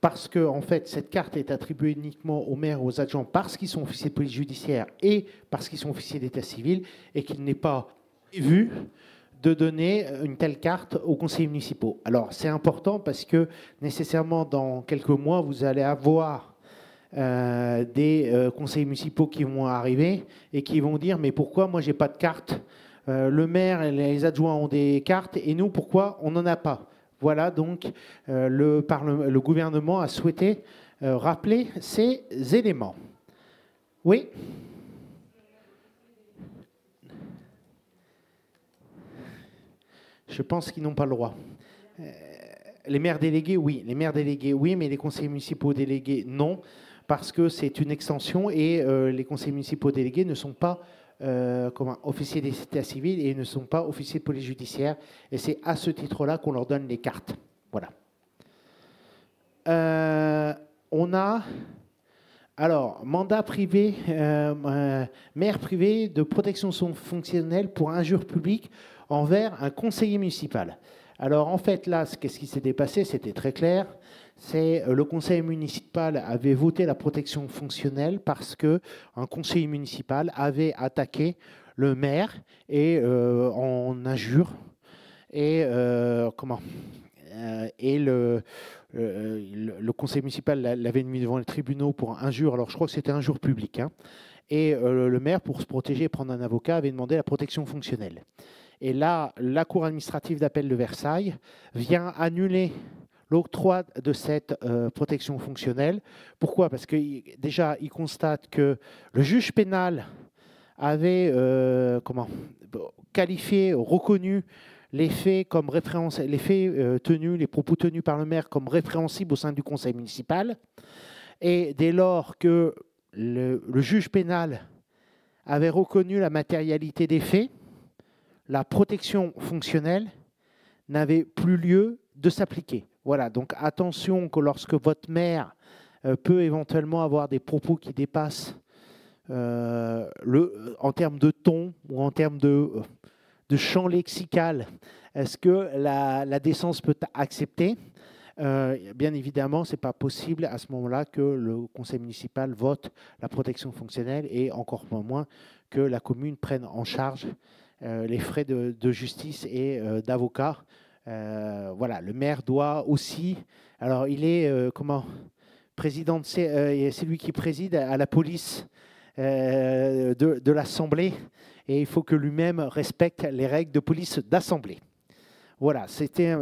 parce que, en fait, cette carte est attribuée uniquement aux maires et aux adjoints parce qu'ils sont officiers de police judiciaire et parce qu'ils sont officiers d'état civil et qu'il n'est pas prévu de donner une telle carte aux conseillers municipaux. Alors, c'est important parce que, nécessairement, dans quelques mois, vous allez avoir des conseillers municipaux qui vont arriver et qui vont dire mais pourquoi moi j'ai pas de carte, le maire et les adjoints ont des cartes et nous pourquoi on n'en a pas. Voilà donc le gouvernement a souhaité rappeler ces éléments. Oui. Je pense qu'ils n'ont pas le droit. Les maires délégués, oui. Les maires délégués, oui, mais les conseillers municipaux délégués, non, parce que c'est une extension et les conseillers municipaux délégués ne sont pas officiers d'état civil et ne sont pas officiers de police judiciaire. Et c'est à ce titre-là qu'on leur donne les cartes. Voilà. On a, alors, mandat privé, maire privé de protection fonctionnelle pour injure publique envers un conseiller municipal. Alors, en fait, là, qu'est-ce qui s'était passé? C'était très clair. C'est le conseil municipal avait voté la protection fonctionnelle parce que un conseiller municipal avait attaqué le maire et en injure et et le conseil municipal l'avait mis devant les tribunaux pour injure. Alors je crois que c'était injure publique. Hein. Et le maire, pour se protéger et prendre un avocat, avait demandé la protection fonctionnelle. Et là, la Cour administrative d'appel de Versailles vient annuler l'octroi de cette protection fonctionnelle. Pourquoi? Parce que déjà, il constate que le juge pénal avait qualifié, reconnu les faits comme les faits tenus, les propos tenus par le maire comme répréhensibles au sein du conseil municipal. Et dès lors que le juge pénal avait reconnu la matérialité des faits, la protection fonctionnelle n'avait plus lieu de s'appliquer. Voilà, donc attention que lorsque votre maire peut éventuellement avoir des propos qui dépassent en termes de ton ou en termes de champ lexical, est-ce que la décence peut accepter? Bien évidemment, ce n'est pas possible à ce moment-là que le conseil municipal vote la protection fonctionnelle et encore moins que la commune prenne en charge les frais de justice et d'avocat. Voilà, le maire doit aussi. Alors, il est président, c'est lui qui préside à la police de l'Assemblée et il faut que lui-même respecte les règles de police d'Assemblée. Voilà, c'était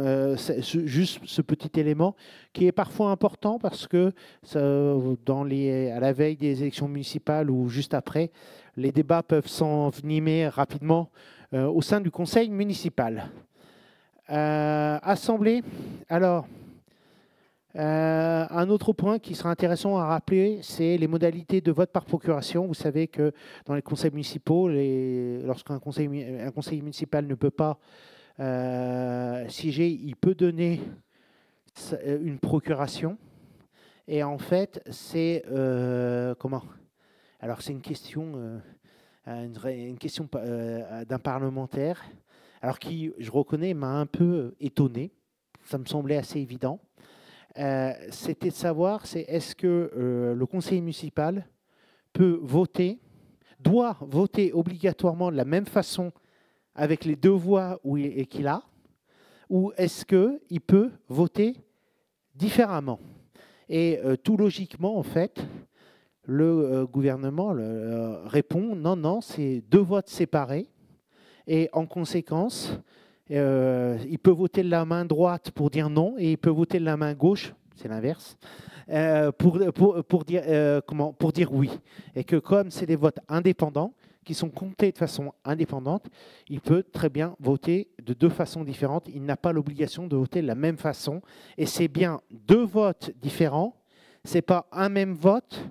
juste ce petit élément qui est parfois important parce que à la veille des élections municipales ou juste après, les débats peuvent s'envenimer rapidement au sein du conseil municipal. Assemblée, alors, un autre point qui sera intéressant à rappeler, c'est les modalités de vote par procuration. Vous savez que dans les conseils municipaux, lorsqu'un conseil municipal ne peut pas siéger, il peut donner une procuration. Et en fait, c'est alors c'est une question d'un parlementaire, alors qui, je reconnais, m'a un peu étonné. Ça me semblait assez évident. C'était de savoir, est-ce que le conseil municipal doit voter obligatoirement de la même façon avec les 2 voix qu'il a, ou est-ce qu'il peut voter différemment? Et tout logiquement, en fait, le gouvernement répond non, c'est 2 votes séparés. Et en conséquence, il peut voter de la main droite pour dire non, et il peut voter de la main gauche, c'est l'inverse, pour dire oui. Et que comme c'est des votes indépendants, qui sont comptés de façon indépendante, il peut très bien voter de 2 façons différentes. Il n'a pas l'obligation de voter de la même façon. Et c'est bien 2 votes différents. Ce n'est pas un même vote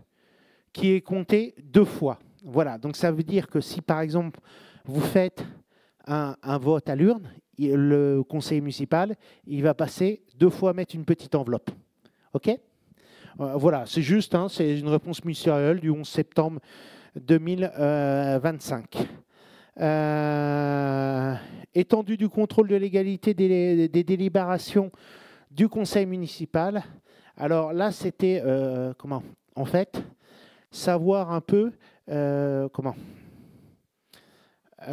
qui est compté 2 fois. Voilà. Donc ça veut dire que si, par exemple, vous faites un vote à l'urne, le conseil municipal, il va passer 2 fois mettre une petite enveloppe. OK ? Voilà, c'est juste, c'est une réponse ministérielle du 11 septembre 2025. Étendue du contrôle de légalité des délibérations du conseil municipal. Alors là, c'était en fait, savoir un peu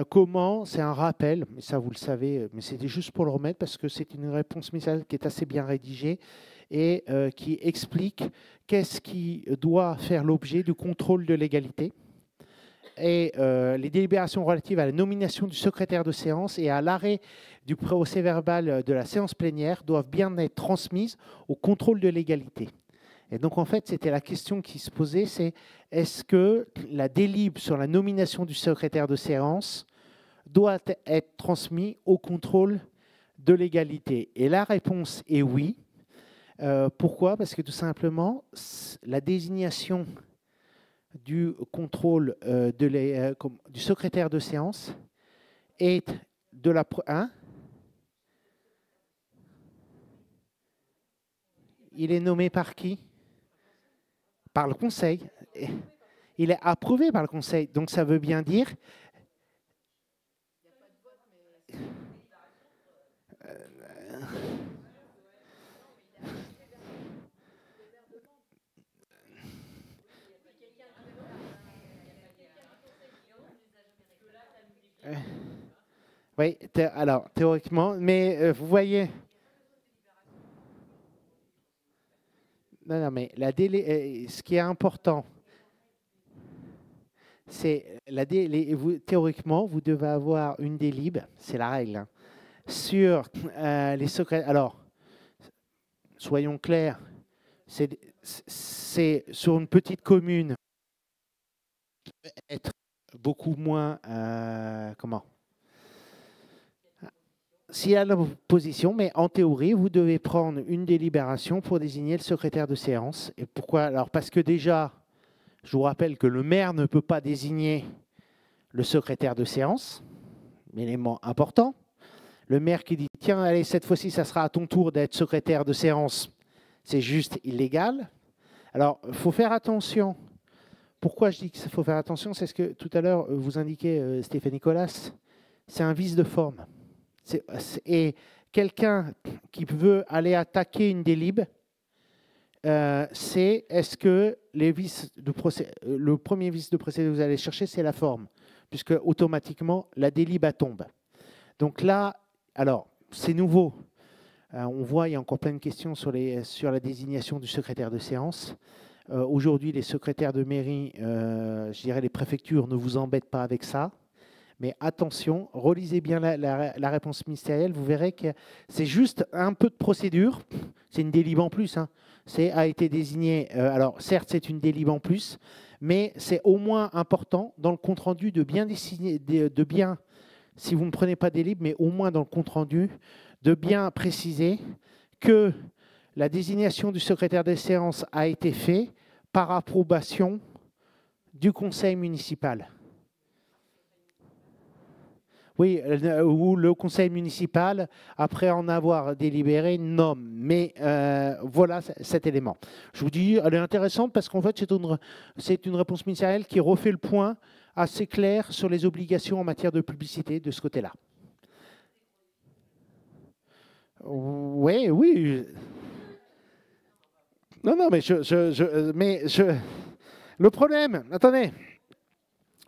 comment, c'est un rappel, mais ça vous le savez, mais c'était juste pour le remettre parce que c'est une réponse ministérielle qui est assez bien rédigée et qui explique qu'est-ce qui doit faire l'objet du contrôle de légalité. Et les délibérations relatives à la nomination du secrétaire de séance et à l'arrêt du procès-verbal de la séance plénière doivent bien être transmises au contrôle de légalité. Et donc, en fait, c'était la question qui se posait, c'est est-ce que la délib sur la nomination du secrétaire de séance doit être transmise au contrôle de légalité? Et la réponse est oui. Pourquoi? Parce que tout simplement, la désignation du contrôle du secrétaire de séance est de la... Il est nommé par qui? Par le Conseil. Il est approuvé par le Conseil. Donc ça veut bien dire... Oui, alors théoriquement, mais vous voyez... Non, mais ce qui est important, Théoriquement, vous devez avoir une délib, c'est la règle, hein, sur les secrets. Alors, soyons clairs, c'est sur une petite commune être beaucoup moins comment s'il y a l'opposition, mais en théorie, vous devez prendre une délibération pour désigner le secrétaire de séance. Et pourquoi? Alors, parce que déjà, je vous rappelle que le maire ne peut pas désigner le secrétaire de séance, élément important. Le maire qui dit « Tiens, allez, cette fois-ci, ça sera à ton tour d'être secrétaire de séance », c'est juste illégal. Alors, il faut faire attention. Pourquoi je dis qu'il faut faire attention? C'est ce que tout à l'heure vous indiquait Stéphane Nicolas. C'est un vice de forme. Et quelqu'un qui veut aller attaquer une délib, c'est est-ce que le premier vice de procédé que vous allez chercher, c'est la forme, puisque automatiquement, la délib tombe. Donc là, alors, c'est nouveau. On voit, il y a encore plein de questions sur la désignation du secrétaire de séance. Aujourd'hui, les secrétaires de mairie, je dirais les préfectures, ne vous embêtent pas avec ça. Mais attention, relisez bien la réponse ministérielle, vous verrez que c'est juste un peu de procédure. C'est une délib en plus. Hein. A été désigné, alors certes, c'est une délib en plus, mais c'est au moins important dans le compte-rendu de bien désigner, si vous ne prenez pas délib, mais au moins dans le compte-rendu, de bien préciser que la désignation du secrétaire des séances a été faite par approbation du conseil municipal. Oui, ou le conseil municipal, après en avoir délibéré, nomme. Mais voilà cet élément. Je vous dis, elle est intéressante parce qu'en fait, c'est une réponse ministérielle qui refait le point assez clair sur les obligations en matière de publicité de ce côté-là. Oui, oui. Non, mais le problème, attendez.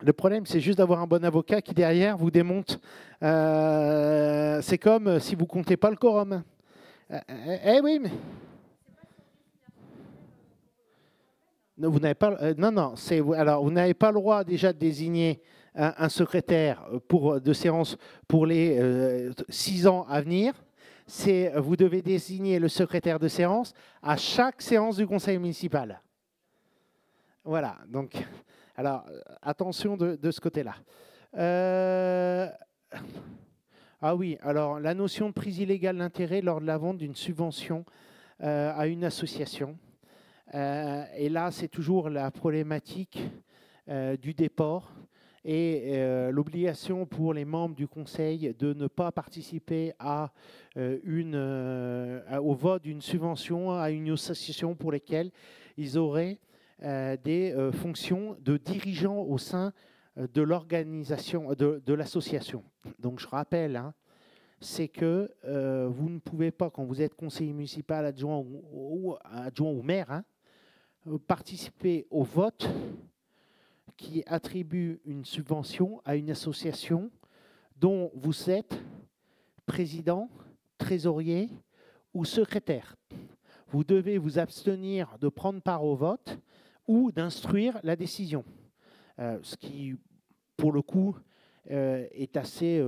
Le problème, c'est juste d'avoir un bon avocat qui, derrière, vous démonte. C'est comme si vous ne comptez pas le quorum. Oui, mais... Non, vous n'avez pas, alors, vous n'avez pas le droit déjà de désigner un secrétaire de séance pour les 6 ans à venir. Vous devez désigner le secrétaire de séance à chaque séance du conseil municipal. Voilà, donc... Alors, attention de ce côté-là. Ah oui, alors la notion de prise illégale d'intérêt lors de la vente d'une subvention à une association. Et là, c'est toujours la problématique du déport et l'obligation pour les membres du conseil de ne pas participer au vote d'une subvention à une association pour lesquelles ils auraient des fonctions de dirigeants au sein de l'organisation, de l'association. Donc je rappelle, hein, c'est que vous ne pouvez pas, quand vous êtes conseiller municipal, adjoint ou maire, hein, participer au vote qui attribue une subvention à une association dont vous êtes président, trésorier ou secrétaire. Vous devez vous abstenir de prendre part au vote ou d'instruire la décision. Ce qui, pour le coup, est assez...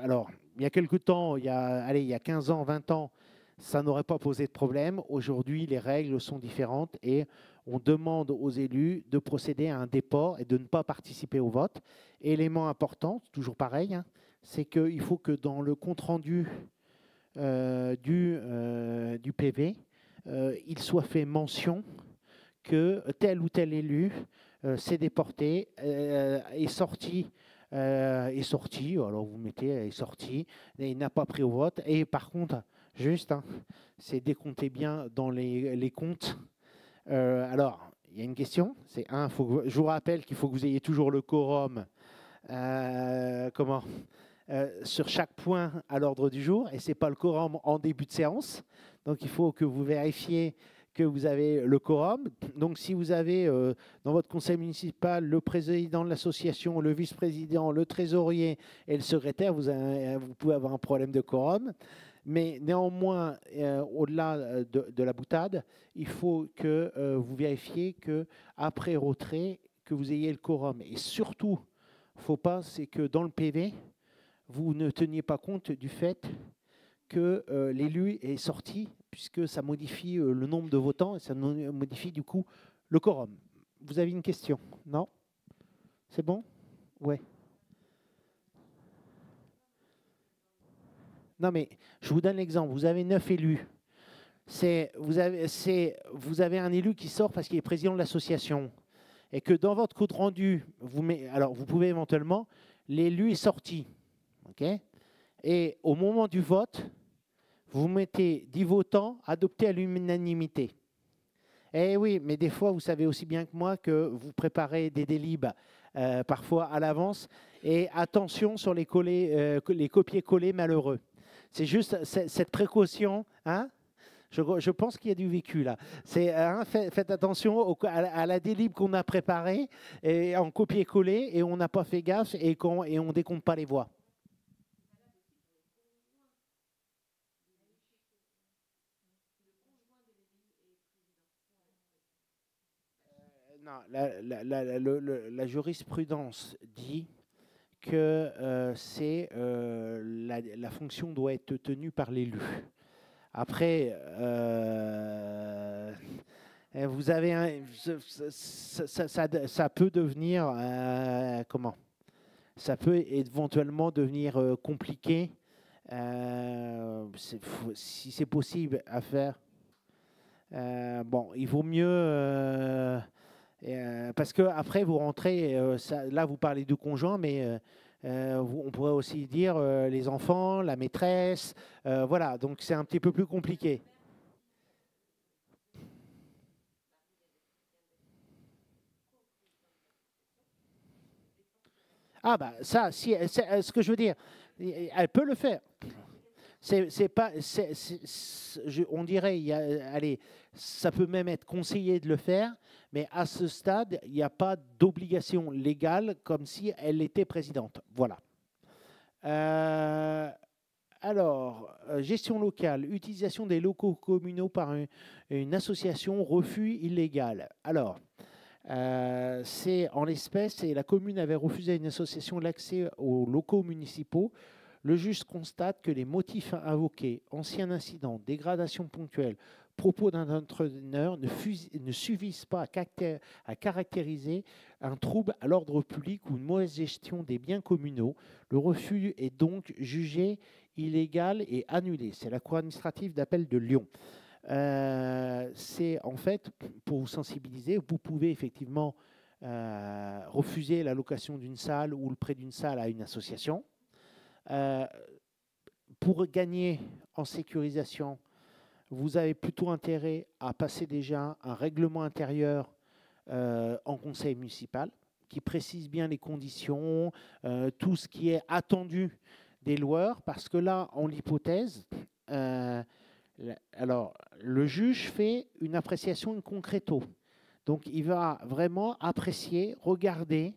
alors, il y a quelque temps, il y a 15 ans, 20 ans, ça n'aurait pas posé de problème. Aujourd'hui, les règles sont différentes et on demande aux élus de procéder à un déport et de ne pas participer au vote. Élément important, toujours pareil, hein, c'est qu'il faut que dans le compte-rendu du PV, il soit fait mention que tel ou tel élu s'est déporté, est sorti, alors vous mettez est sorti, et il n'a pas pris au vote, et par contre, juste, hein, c'est décompté bien dans les comptes. Alors, il y a une question, c'est je vous rappelle qu'il faut que vous ayez toujours le quorum sur chaque point à l'ordre du jour, et ce n'est pas le quorum en début de séance, donc il faut que vous vérifiez que vous avez le quorum. Donc, si vous avez dans votre conseil municipal le président de l'association, le vice-président, le trésorier et le secrétaire, vous pouvez avoir un problème de quorum. Mais néanmoins, au-delà de la boutade, il faut que vous vérifiez qu'après retrait, que vous ayez le quorum. Et surtout, il ne faut pas, c'est que dans le PV, vous ne teniez pas compte du fait que l'élu est sorti, puisque ça modifie le nombre de votants et ça modifie du coup le quorum. Vous avez une question? Non? C'est bon? Ouais. Non, mais je vous donne l'exemple. Vous avez 9 élus. Vous avez un élu qui sort parce qu'il est président de l'association. Et que dans votre compte rendu, alors vous pouvez éventuellement, l'élu est sorti. Okay, et au moment du vote, vous mettez 10 votants adoptés à l'unanimité. Eh oui, mais des fois, vous savez aussi bien que moi que vous préparez des délibes parfois à l'avance. Et attention sur les copier-coller malheureux. C'est juste cette précaution. Hein, je pense qu'il y a du vécu là. Faites attention à la délib qu'on a préparée et en copier-coller et on n'a pas fait gaffe et on ne décompte pas les voix. Non, la jurisprudence dit que la fonction doit être tenue par l'élu. Après, vous avez ça peut devenir comment? Ça peut éventuellement devenir compliqué si c'est possible à faire. Bon, il vaut mieux parce que après vous rentrez. Là, vous parlez du conjoint, mais on pourrait aussi dire les enfants, la maîtresse, voilà, donc c'est un petit peu plus compliqué. Ah bah ça, si, ce que je veux dire, elle peut le faire. C'est pas, on dirait, allez, ça peut même être conseillé de le faire, mais à ce stade, il n'y a pas d'obligation légale comme si elle était présidente. Voilà. Gestion locale, utilisation des locaux communaux par une association, refus illégal. Alors, c'est en l'espèce, et la commune avait refusé à une association l'accès aux locaux municipaux. Le juge constate que les motifs invoqués, ancien incident, dégradation ponctuelle, propos d'un entraîneur ne suffisent pas à caractériser un trouble à l'ordre public ou une mauvaise gestion des biens communaux. Le refus est donc jugé illégal et annulé. C'est la Cour administrative d'appel de Lyon. C'est en fait, pour vous sensibiliser, vous pouvez effectivement refuser la location d'une salle ou le prêt d'une salle à une association. Pour gagner en sécurisation, vous avez plutôt intérêt à passer déjà un règlement intérieur en conseil municipal qui précise bien les conditions, tout ce qui est attendu des loueurs, parce que là, en l'hypothèse, alors le juge fait une appréciation in concreto. Donc il va vraiment apprécier, regarder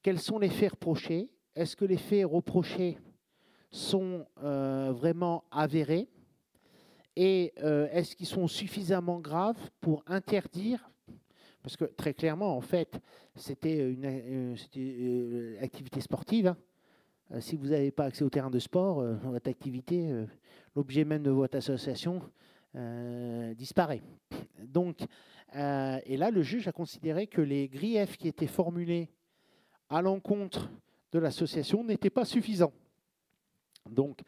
quels sont les faits reprochés. Est-ce que les faits reprochés sont vraiment avérés et est-ce qu'ils sont suffisamment graves pour interdire, parce que très clairement, en fait, c'était une activité sportive. Hein. Si vous n'avez pas accès au terrain de sport, votre activité, l'objet même de votre association disparaît. Donc, et là, le juge a considéré que les griefs qui étaient formulés à l'encontre de l'association n'étaient pas suffisants. Donc,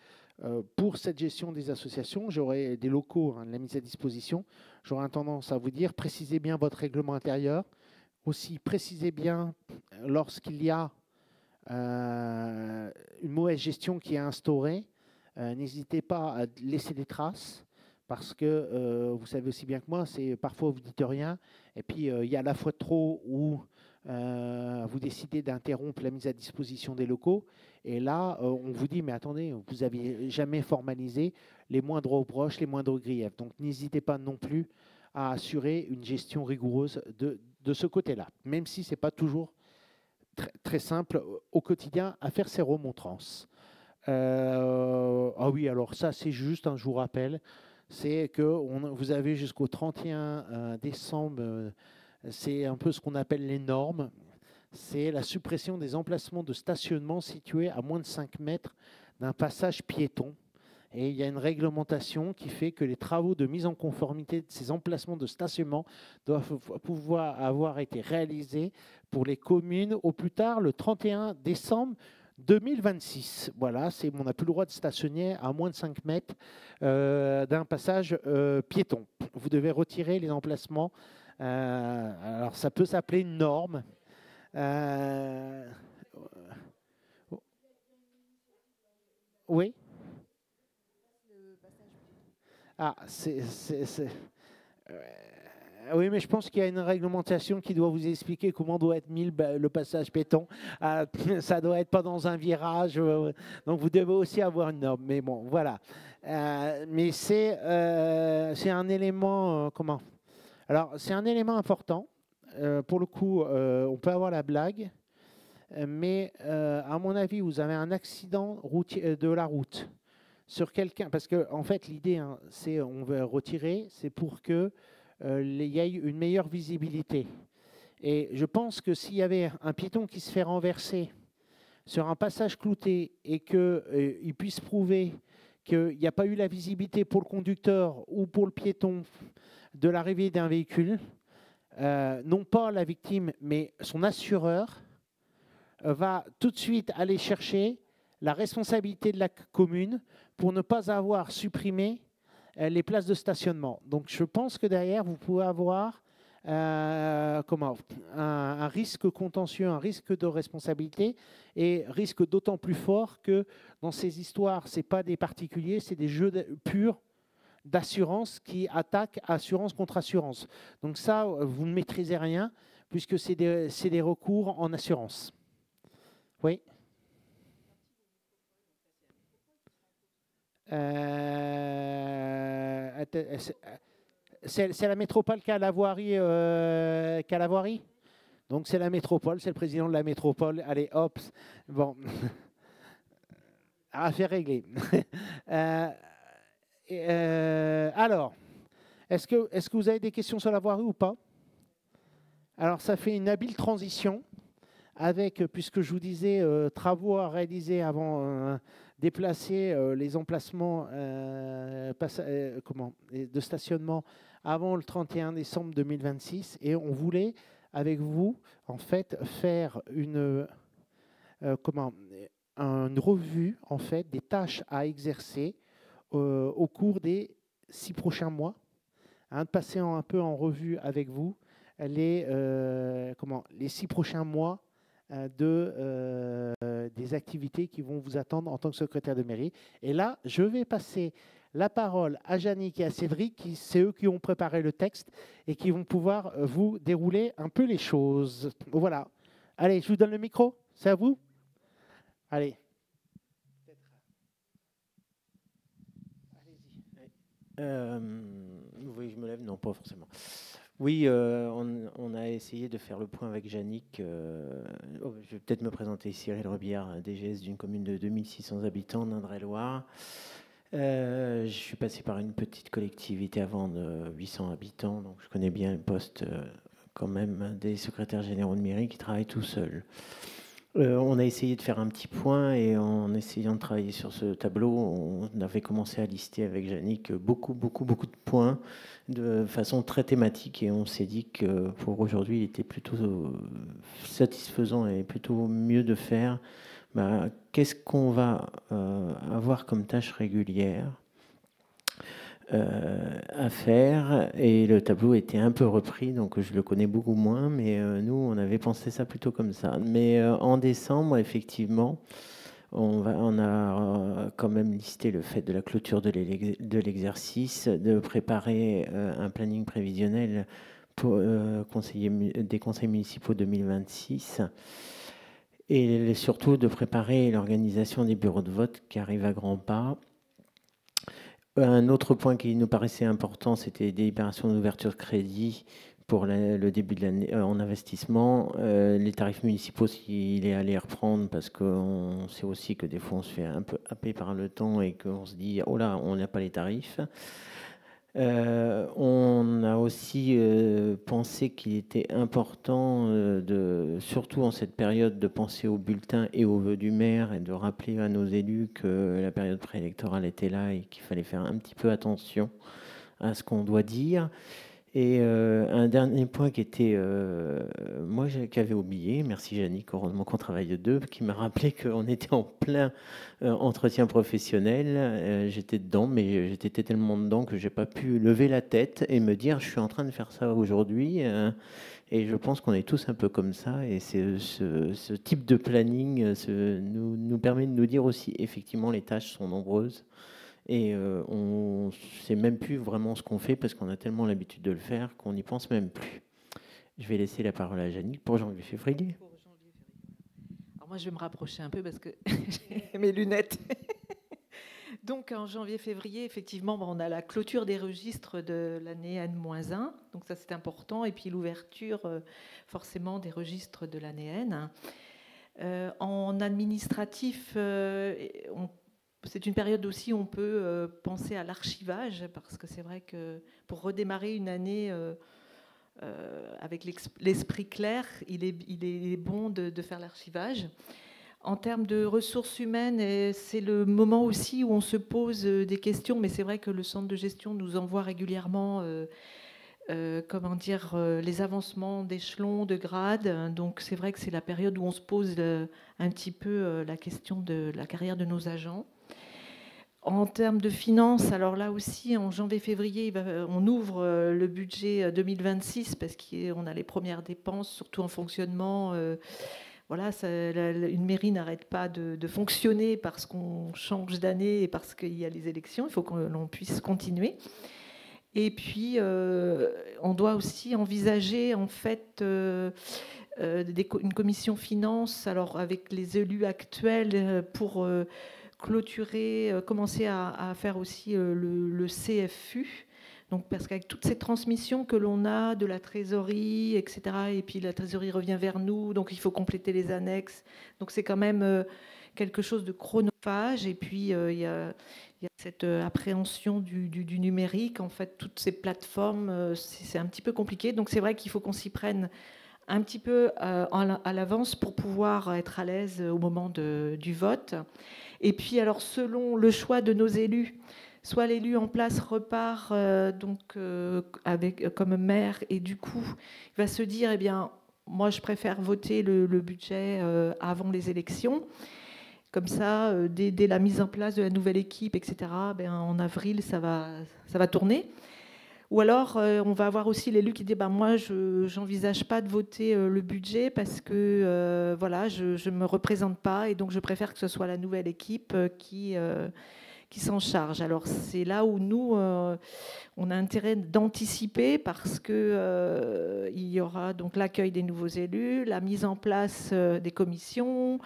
pour cette gestion des associations, j'aurai des locaux, hein, la mise à disposition. J'aurai tendance à vous dire, précisez bien votre règlement intérieur. Aussi, précisez bien lorsqu'il y a une mauvaise gestion qui est instaurée. N'hésitez pas à laisser des traces. Parce que vous savez aussi bien que moi, c'est parfois vous ne dites rien, et puis il y a la fois de trop où vous décidez d'interrompre la mise à disposition des locaux, et là on vous dit mais attendez, vous n'aviez jamais formalisé les moindres reproches, les moindres griefs. Donc n'hésitez pas non plus à assurer une gestion rigoureuse de ce côté-là, même si ce n'est pas toujours très simple au quotidien à faire ces remontrances. Ah oui, alors ça c'est juste, je vous rappelle, c'est que vous avez jusqu'au 31 décembre, c'est un peu ce qu'on appelle les normes. c'est la suppression des emplacements de stationnement situés à moins de 5 mètres d'un passage piéton. Et il y a une réglementation qui fait que les travaux de mise en conformité de ces emplacements de stationnement doivent pouvoir avoir été réalisés pour les communes au plus tard le 31 décembre 2026. Voilà, on n'a plus le droit de stationner à moins de 5 mètres d'un passage piéton. Vous devez retirer les emplacements. Alors, ça peut s'appeler une norme. Oui. Ah, oui, mais je pense qu'il y a une réglementation qui doit vous expliquer comment doit être mis le passage piéton. Ça doit être pas dans un virage. Donc, vous devez aussi avoir une norme. Mais bon, voilà. Mais c'est un élément... comment? Alors, c'est un élément important. Pour le coup, on peut avoir la blague. Mais à mon avis, vous avez un accident routier, de la route sur quelqu'un, parce que en fait l'idée, hein, c'est on veut retirer, c'est pour que il y ait une meilleure visibilité. Et je pense que s'il y avait un piéton qui se fait renverser sur un passage clouté et qu'il puisse prouver qu'il n'y a pas eu la visibilité pour le conducteur ou pour le piéton de l'arrivée d'un véhicule, non pas la victime, mais son assureur va tout de suite aller chercher la responsabilité de la commune pour ne pas avoir supprimé les places de stationnement. Donc je pense que derrière, vous pouvez avoir un risque contentieux, un risque de responsabilité, et risque d'autant plus fort que dans ces histoires, ce n'est pas des particuliers, c'est des jeux purs d'assurance qui attaquent assurance contre assurance. Donc ça, vous ne maîtrisez rien, puisque c'est des recours en assurance. Oui. C'est la métropole qui a la voirie. Donc c'est la métropole, c'est le président de la métropole. Allez, hop. Bon. Affaire réglée. Alors, est-ce que vous avez des questions sur la voirie ou pas? Alors, ça fait une habile transition avec, puisque je vous disais, travaux à réaliser avant déplacer les emplacements de stationnement avant le 31 décembre 2026. Et on voulait, avec vous, en fait, faire une revue en fait, des tâches à exercer au cours des 6 prochains mois, de passer un peu en revue avec vous les 6 prochains mois des activités qui vont vous attendre en tant que secrétaire de mairie. Et là, je vais passer la parole à Yannick et à Cédric, c'est eux qui ont préparé le texte et qui vont pouvoir vous dérouler un peu les choses. Voilà. Allez, je vous donne le micro. C'est à vous. Allez. Oui, je me lève. Non, pas forcément. Oui, on a essayé de faire le point avec Yannick. Je vais peut-être me présenter. Cyril Rebière, DGS d'une commune de 2600 habitants d'Indre-et-Loire. Je suis passé par une petite collectivité avant de 800 habitants, donc je connais bien le poste quand même des secrétaires généraux de mairie qui travaillent tout seuls. On a essayé de faire un petit point et en essayant de travailler sur ce tableau, on avait commencé à lister avec Yannick beaucoup de points de façon très thématique et on s'est dit que pour aujourd'hui, il était plutôt satisfaisant et plutôt mieux de faire. Qu'est-ce qu'on va avoir comme tâche régulière à faire, et le tableau était un peu repris, donc je le connais beaucoup moins, mais nous, on avait pensé ça plutôt comme ça. Mais en décembre, effectivement, on a quand même listé le fait de la clôture de l'exercice, de préparer un planning prévisionnel pour des conseils municipaux 2026, et surtout de préparer l'organisation des bureaux de vote qui arrivent à grands pas. Un autre point qui nous paraissait important, c'était les délibérations d'ouverture de crédit pour le début de l'année en investissement. Les tarifs municipaux, s'il est à les reprendre, parce qu'on sait aussi que des fois on se fait un peu happer par le temps et qu'on se dit « oh là, on n'a pas les tarifs ». On a aussi pensé qu'il était important, surtout en cette période, de penser au bulletin et aux vœux du maire et de rappeler à nos élus que la période préélectorale était là et qu'il fallait faire un petit peu attention à ce qu'on doit dire. Et un dernier point qui était, moi qu'avais oublié, merci Yannick, heureusement qu'on travaille deux, qui m'a rappelé qu'on était en plein entretien professionnel. J'étais dedans, mais j'étais tellement dedans que j'ai pas pu lever la tête et me dire je suis en train de faire ça aujourd'hui. Et je pense qu'on est tous un peu comme ça. Et ce type de planning nous permet de nous dire aussi, effectivement, les tâches sont nombreuses. Et on ne sait même plus vraiment ce qu'on fait parce qu'on a tellement l'habitude de le faire qu'on n'y pense même plus. Je vais laisser la parole à Yannick pour janvier-février. Alors moi, je vais me rapprocher un peu parce que j'ai mes lunettes. Donc en janvier-février, effectivement, on a la clôture des registres de l'année N-1. Donc ça, c'est important. Et puis l'ouverture, forcément, des registres de l'année N. En administratif, c'est une période aussi où on peut penser à l'archivage, parce que c'est vrai que pour redémarrer une année avec l'esprit clair, il est bon de faire l'archivage. En termes de ressources humaines, c'est le moment aussi où on se pose des questions, mais c'est vrai que le centre de gestion nous envoie régulièrement les avancements d'échelons, de grades. Donc c'est vrai que c'est la période où on se pose un petit peu la question de la carrière de nos agents. En termes de finances, alors là aussi, en janvier-février, on ouvre le budget 2026 parce qu'on a les premières dépenses, surtout en fonctionnement. Voilà, une mairie n'arrête pas de fonctionner parce qu'on change d'année et parce qu'il y a les élections. Il faut que l'on puisse continuer. Et puis, on doit aussi envisager, en fait, une commission finance, alors avec les élus actuels, pour clôturer, commencer à faire aussi le CFU. Donc, parce qu'avec toutes ces transmissions que l'on a de la trésorerie, etc., et puis la trésorerie revient vers nous, donc il faut compléter les annexes. Donc c'est quand même quelque chose de chronophage. Et puis il y a cette appréhension du numérique. En fait, toutes ces plateformes, c'est un petit peu compliqué. Donc c'est vrai qu'il faut qu'on s'y prenne un petit peu à l'avance pour pouvoir être à l'aise au moment du vote. Et puis, alors, selon le choix de nos élus, soit l'élu en place repart comme maire, et du coup, il va se dire, eh bien, moi, je préfère voter le budget avant les élections. Comme ça, dès la mise en place de la nouvelle équipe, etc., en avril, ça va tourner. Ou alors, on va avoir aussi l'élu qui dit moi, je n'envisage pas de voter le budget parce que voilà, je ne me représente pas et donc je préfère que ce soit la nouvelle équipe qui s'en charge. Alors, c'est là où nous, on a intérêt d'anticiper parce que il y aura donc l'accueil des nouveaux élus, la mise en place des commissions.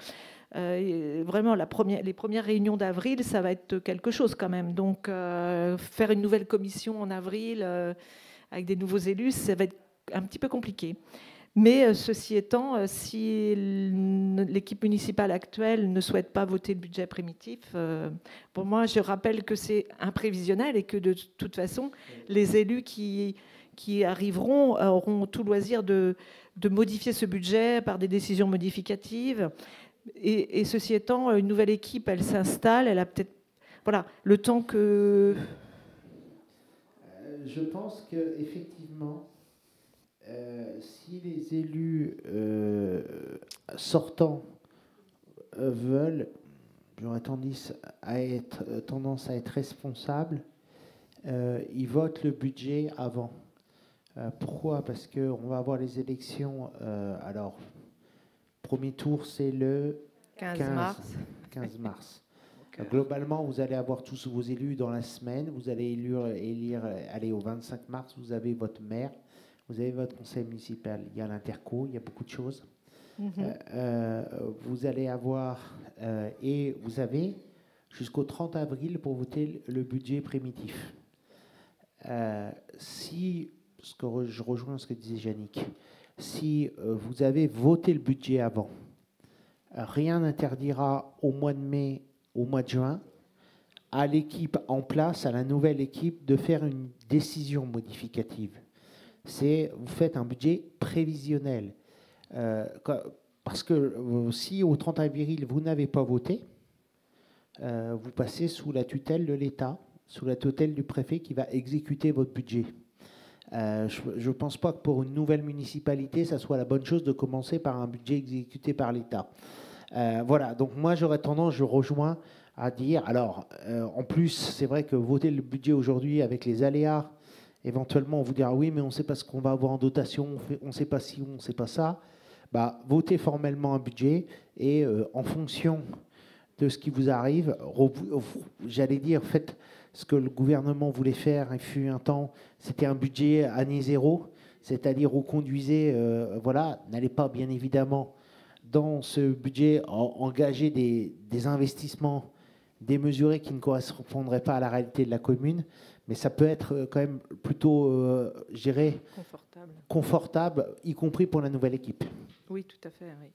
Vraiment, les premières réunions d'avril, ça va être quelque chose quand même. Donc, faire une nouvelle commission en avril avec des nouveaux élus, ça va être un petit peu compliqué. Mais ceci étant, si l'équipe municipale actuelle ne souhaite pas voter le budget primitif, pour moi, je rappelle que c'est imprévisionnel et que de toute façon, les élus qui arriveront auront tout loisir de modifier ce budget par des décisions modificatives. Et ceci étant, une nouvelle équipe, elle s'installe, elle a peut-être, voilà, le temps que. Je pense que effectivement, si les élus sortants veulent, j'aurais tendance à être responsables, ils votent le budget avant. Pourquoi ? Parce qu'on va avoir les élections. Alors, premier tour, c'est le 15 mars. Globalement, vous allez avoir tous vos élus dans la semaine. Vous allez élire allez, au 25 mars, vous avez votre maire, vous avez votre conseil municipal. Il y a l'interco, il y a beaucoup de choses. Vous allez avoir, et vous avez jusqu'au 30 avril pour voter le budget primitif. Je rejoins ce que disait Yannick, si vous avez voté le budget avant, rien n'interdira au mois de mai, au mois de juin, à l'équipe en place, à la nouvelle équipe, de faire une décision modificative. Vous faites un budget prévisionnel. Parce que si au 30 avril, vous n'avez pas voté, vous passez sous la tutelle de l'État, sous la tutelle du préfet qui va exécuter votre budget. Je ne pense pas que pour une nouvelle municipalité, ça soit la bonne chose de commencer par un budget exécuté par l'État. Voilà, donc moi j'aurais tendance, je rejoins à dire, alors en plus c'est vrai que voter le budget aujourd'hui avec les aléas, éventuellement on vous dira oui mais on ne sait pas ce qu'on va avoir en dotation, on ne sait pas si, on ne sait pas ça, votez formellement un budget et en fonction de ce qui vous arrive, j'allais dire, faites ce que le gouvernement voulait faire, il fut un temps, c'était un budget année zéro, c'est-à-dire où conduisez, n'allez pas bien évidemment dans ce budget engager des investissements démesurés qui ne correspondraient pas à la réalité de la commune, mais ça peut être quand même plutôt, je dirais, confortable, y compris pour la nouvelle équipe. Oui, tout à fait, oui.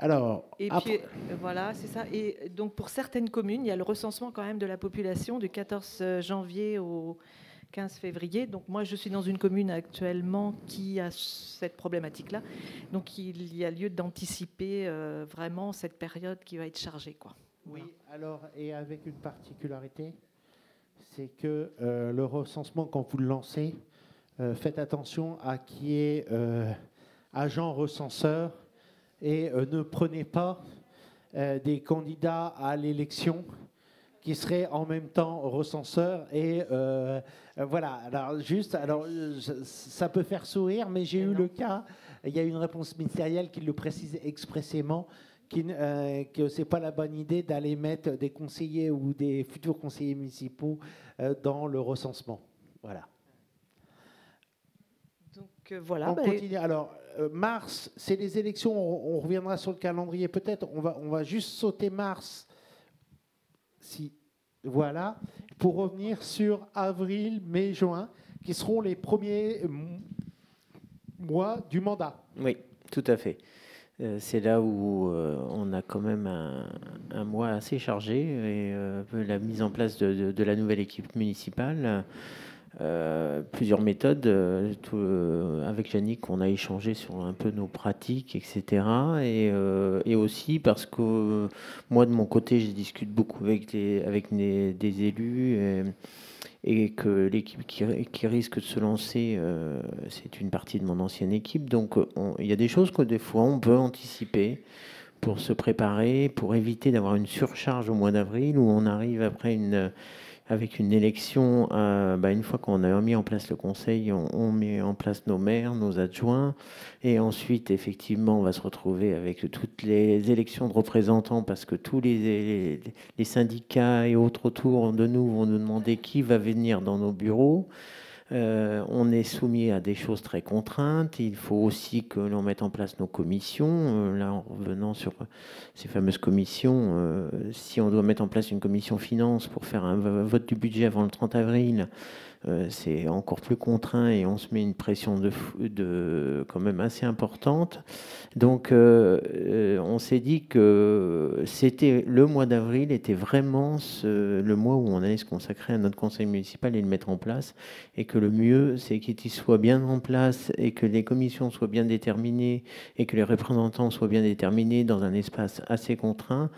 Alors, et puis, voilà, c'est ça. Et donc, pour certaines communes, il y a le recensement quand même de la population du 14 janvier au 15 février. Donc, moi, je suis dans une commune actuellement qui a cette problématique-là. Donc, il y a lieu d'anticiper vraiment cette période qui va être chargée, quoi. Oui, alors, et avec une particularité, c'est que le recensement, quand vous le lancez, faites attention à qui est agent recenseur. Et ne prenez pas des candidats à l'élection qui seraient en même temps recenseurs. Et voilà, alors ça peut faire sourire, mais j'ai eu le cas, il y a une réponse ministérielle qui le précise expressément, que ce n'est pas la bonne idée d'aller mettre des conseillers ou des futurs conseillers municipaux dans le recensement. Voilà. Donc voilà. On continue. Alors, mars, c'est les élections. On reviendra sur le calendrier peut-être. On va juste sauter mars. Voilà. Pour revenir sur avril, mai, juin, qui seront les premiers mois du mandat. Oui, tout à fait. C'est là où on a quand même un mois assez chargé et la mise en place de la nouvelle équipe municipale. Plusieurs méthodes. Avec Yannick, on a échangé sur un peu nos pratiques, etc. Et aussi parce que moi, de mon côté, je discute beaucoup avec des élus et que l'équipe qui risque de se lancer, c'est une partie de mon ancienne équipe. Donc, il y a des choses que des fois, on peut anticiper pour se préparer, pour éviter d'avoir une surcharge au mois d'avril où on arrive après avec une élection, une fois qu'on a mis en place le conseil, on met en place nos maires, nos adjoints, et ensuite, effectivement, on va se retrouver avec toutes les élections de représentants, parce que tous les syndicats et autres autour de nous vont nous demander qui va venir dans nos bureaux. On est soumis à des choses très contraintes. Il faut aussi que l'on mette en place nos commissions. Là, en revenant sur ces fameuses commissions, si on doit mettre en place une commission finance pour faire un vote du budget avant le 30 avril, c'est encore plus contraint et on se met une pression quand même assez importante. Donc, on s'est dit que le mois d'avril était vraiment le mois où on allait se consacrer à notre conseil municipal et le mettre en place, et que le mieux, c'est qu'il soit bien en place et que les commissions soient bien déterminées et que les représentants soient bien déterminés dans un espace assez contraint,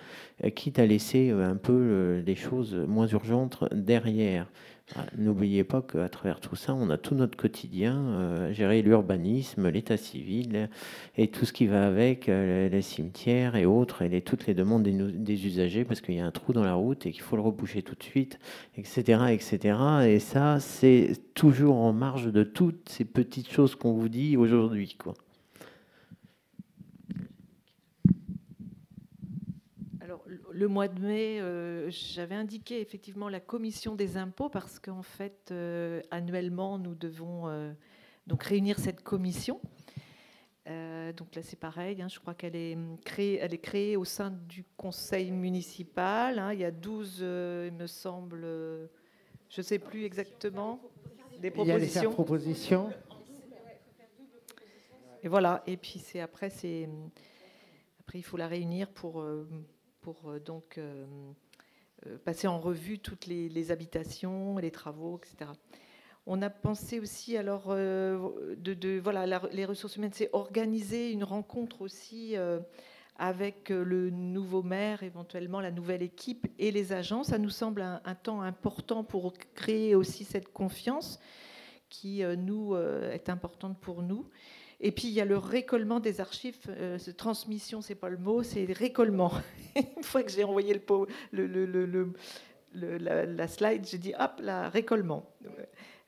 quitte à laisser un peu les choses moins urgentes derrière. N'oubliez pas qu'à travers tout ça, on a tout notre quotidien, gérer l'urbanisme, l'état civil et tout ce qui va avec, les cimetières et autres, et toutes les demandes des usagers, parce qu'il y a un trou dans la route et qu'il faut le reboucher tout de suite, etc. etc. Et ça, c'est toujours en marge de toutes ces petites choses qu'on vous dit aujourd'hui, quoi. Le mois de mai, j'avais indiqué effectivement la commission des impôts parce qu'en fait, annuellement, nous devons donc réunir cette commission. Donc là, c'est pareil, hein, je crois qu'elle est créée au sein du conseil municipal. Hein, il y a 12, il me semble, je ne sais plus exactement, des propositions. Il y a des propositions. Et voilà, et puis après, il faut la réunir pour donc passer en revue toutes les habitations, les travaux, etc. On a pensé aussi, alors, voilà, les ressources humaines, c'est organiser une rencontre aussi avec le nouveau maire, éventuellement la nouvelle équipe et les agents. Ça nous semble un temps important pour créer aussi cette confiance qui, nous, est importante pour nous. Et puis, il y a le récollement des archives. Transmission, c'est pas le mot, c'est récollement. Une fois que j'ai envoyé la slide, j'ai dit, hop, là, récollement.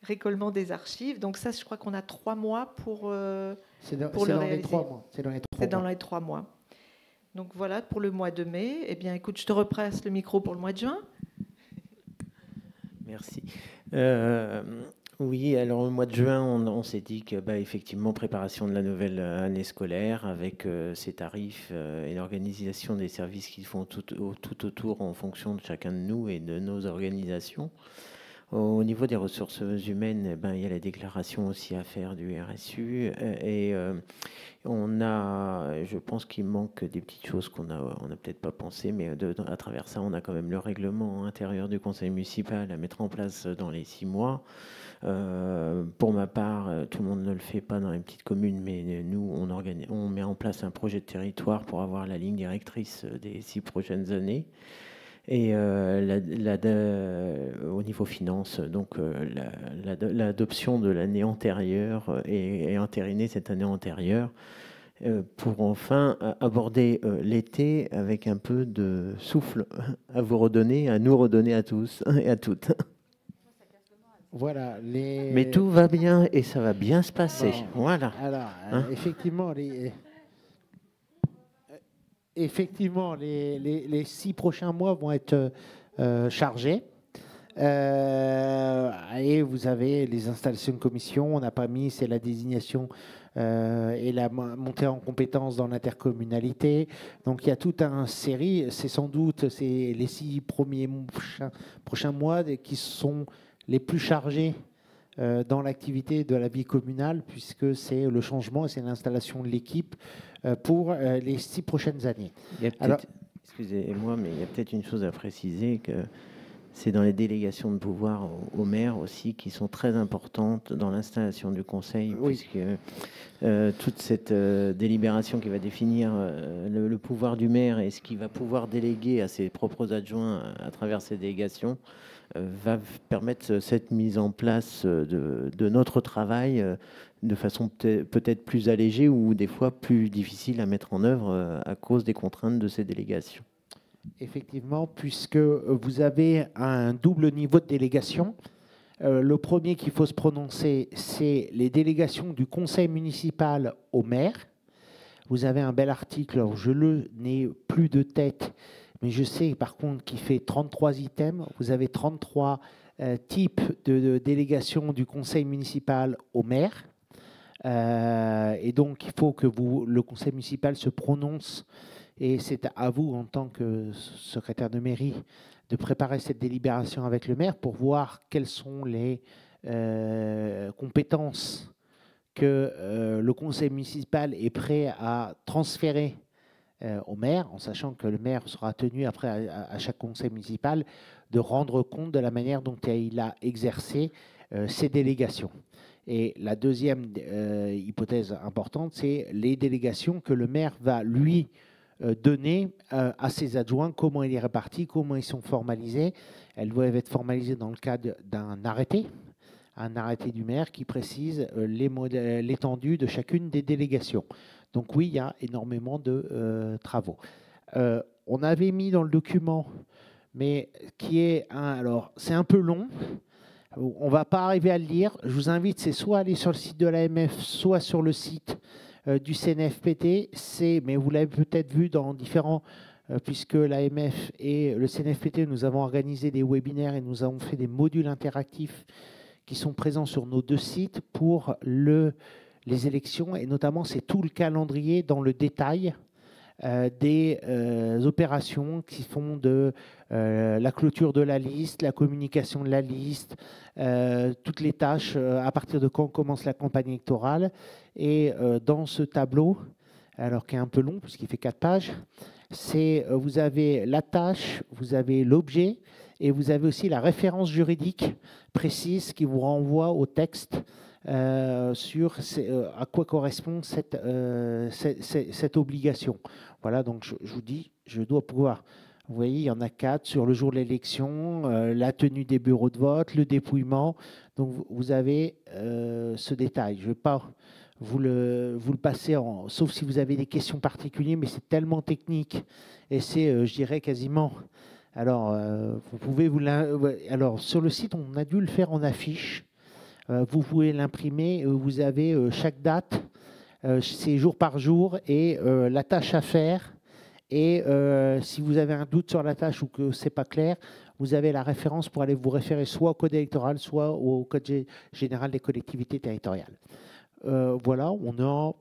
Récollement des archives. Donc ça, je crois qu'on a 3 mois pour le réaliser. C'est dans les 3 mois. Donc voilà, pour le mois de mai. Eh bien, écoute, je te repasse le micro pour le mois de juin. Merci. Oui, alors au mois de juin, on s'est dit que, effectivement, préparation de la nouvelle année scolaire avec ses tarifs et l'organisation des services qui font tout autour en fonction de chacun de nous et de nos organisations. Au niveau des ressources humaines, il y a la déclaration aussi à faire du RSU et je pense qu'il manque des petites choses qu'on n'a peut-être pas pensé, mais à travers ça, on a quand même le règlement intérieur du conseil municipal à mettre en place dans les 6 mois. Pour ma part, tout le monde ne le fait pas dans les petites communes, mais nous, on met en place un projet de territoire pour avoir la ligne directrice des 6 prochaines années. Et au niveau finance, donc l'adoption de l'année antérieure et entériner cette année antérieure pour enfin aborder l'été avec un peu de souffle à vous redonner, à nous redonner à tous et à toutes. Voilà, Mais tout va bien et ça va bien se passer. Bon, voilà. Alors, effectivement, les 6 prochains mois vont être chargés. Et vous avez les installations de commission. On n'a pas mis, c'est la désignation et la montée en compétences dans l'intercommunalité. Donc il y a toute une série. C'est sans doute les 6 prochains mois qui sont les plus chargés dans l'activité de la vie communale, puisque c'est le changement et c'est l'installation de l'équipe pour les 6 prochaines années. Excusez-moi, mais il y a peut-être une chose à préciser, que c'est dans les délégations de pouvoir au maire aussi qui sont très importantes dans l'installation du conseil, oui. Puisque toute cette délibération qui va définir le pouvoir du maire et ce qu'il va pouvoir déléguer à ses propres adjoints à travers ces délégations va permettre cette mise en place de notre travail de façon peut-être plus allégée ou des fois plus difficile à mettre en œuvre à cause des contraintes de ces délégations. Effectivement, puisque vous avez un double niveau de délégation. Le premier qu'il faut se prononcer, c'est les délégations du conseil municipal au maire. Vous avez un bel article, alors je n'ai plus de tête, mais je sais par contre qu'il fait 33 items. Vous avez 33 types de délégations du conseil municipal au maire. Et donc, il faut que le conseil municipal se prononce. Et c'est à vous, en tant que secrétaire de mairie, de préparer cette délibération avec le maire pour voir quelles sont les compétences que le conseil municipal est prêt à transférer au maire, en sachant que le maire sera tenu après à chaque conseil municipal de rendre compte de la manière dont il a exercé ses délégations. Et la deuxième hypothèse importante, c'est les délégations que le maire va lui donner à ses adjoints, comment il est réparti, comment ils sont formalisés. Elles doivent être formalisées dans le cadre d'un arrêté, un arrêté du maire qui précise l'étendue de chacune des délégations. Donc oui, il y a énormément de travaux. On avait mis dans le document, mais qui est alors c'est un peu long. On ne va pas arriver à le lire. Je vous invite, c'est soit aller sur le site de l'AMF, soit sur le site du CNFPT. Mais vous l'avez peut-être vu dans différents, puisque l'AMF et le CNFPT, nous avons organisé des webinaires et nous avons fait des modules interactifs qui sont présents sur nos 2 sites pour les élections. Et notamment, c'est tout le calendrier dans le détail des opérations qui font de la clôture de la liste, la communication de la liste, toutes les tâches à partir de quand commence la campagne électorale. Et dans ce tableau, alors qui est un peu long puisqu'il fait 4 pages. C'est, vous avez la tâche, vous avez l'objet et vous avez aussi la référence juridique précise qui vous renvoie au texte sur à quoi correspond cette obligation. Voilà, donc je vous dis, je dois pouvoir. Vous voyez, il y en a 4 sur le jour de l'élection, la tenue des bureaux de vote, le dépouillement. Donc vous avez ce détail. Je ne vais pas vous le passer, sauf si vous avez des questions particulières, mais c'est tellement technique et c'est, je dirais, quasiment. Alors, vous pouvez alors sur le site, on a dû le faire en affiche. Vous pouvez l'imprimer. Vous avez chaque date, c'est jour par jour et la tâche à faire. Et si vous avez un doute sur la tâche ou que c'est pas clair, vous avez la référence pour aller vous référer soit au code électoral, soit au code général des collectivités territoriales. Voilà, on a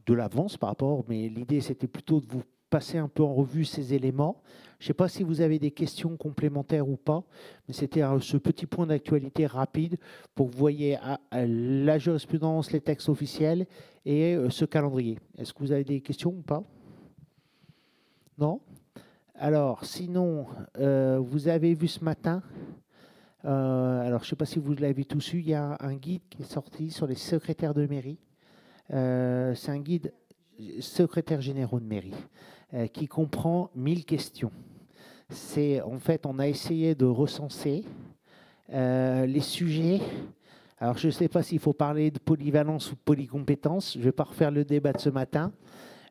de l'avance par rapport, mais l'idée c'était plutôt de vous passer un peu en revue ces éléments. Je ne sais pas si vous avez des questions complémentaires ou pas, mais c'était ce petit point d'actualité rapide pour que vous voyez la jurisprudence, les textes officiels et ce calendrier. Est-ce que vous avez des questions ou pas? Non? Alors, sinon, vous avez vu ce matin, alors je ne sais pas si vous l'avez tous eu, il y a un guide qui est sorti sur les secrétaires de mairie. C'est un guide secrétaire généraux de mairie qui comprend 1000 questions. En fait, on a essayé de recenser les sujets. Alors, je ne sais pas s'il faut parler de polyvalence ou de polycompétence. Je ne vais pas refaire le débat de ce matin,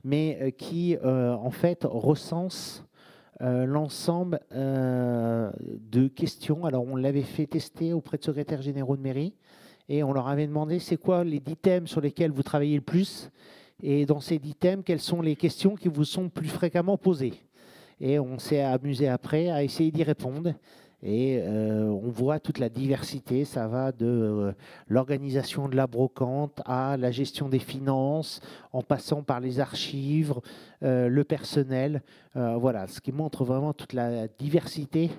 mais qui, en fait, recense l'ensemble de questions. Alors, on l'avait fait tester auprès de secrétaires généraux de mairie et on leur avait demandé c'est quoi les 10 thèmes sur lesquels vous travaillez le plus et dans ces 10 thèmes, quelles sont les questions qui vous sont plus fréquemment posées. Et on s'est amusé après à essayer d'y répondre. Et on voit toute la diversité, ça va de l'organisation de la brocante à la gestion des finances, en passant par les archives, le personnel. Voilà, ce qui montre vraiment toute la diversité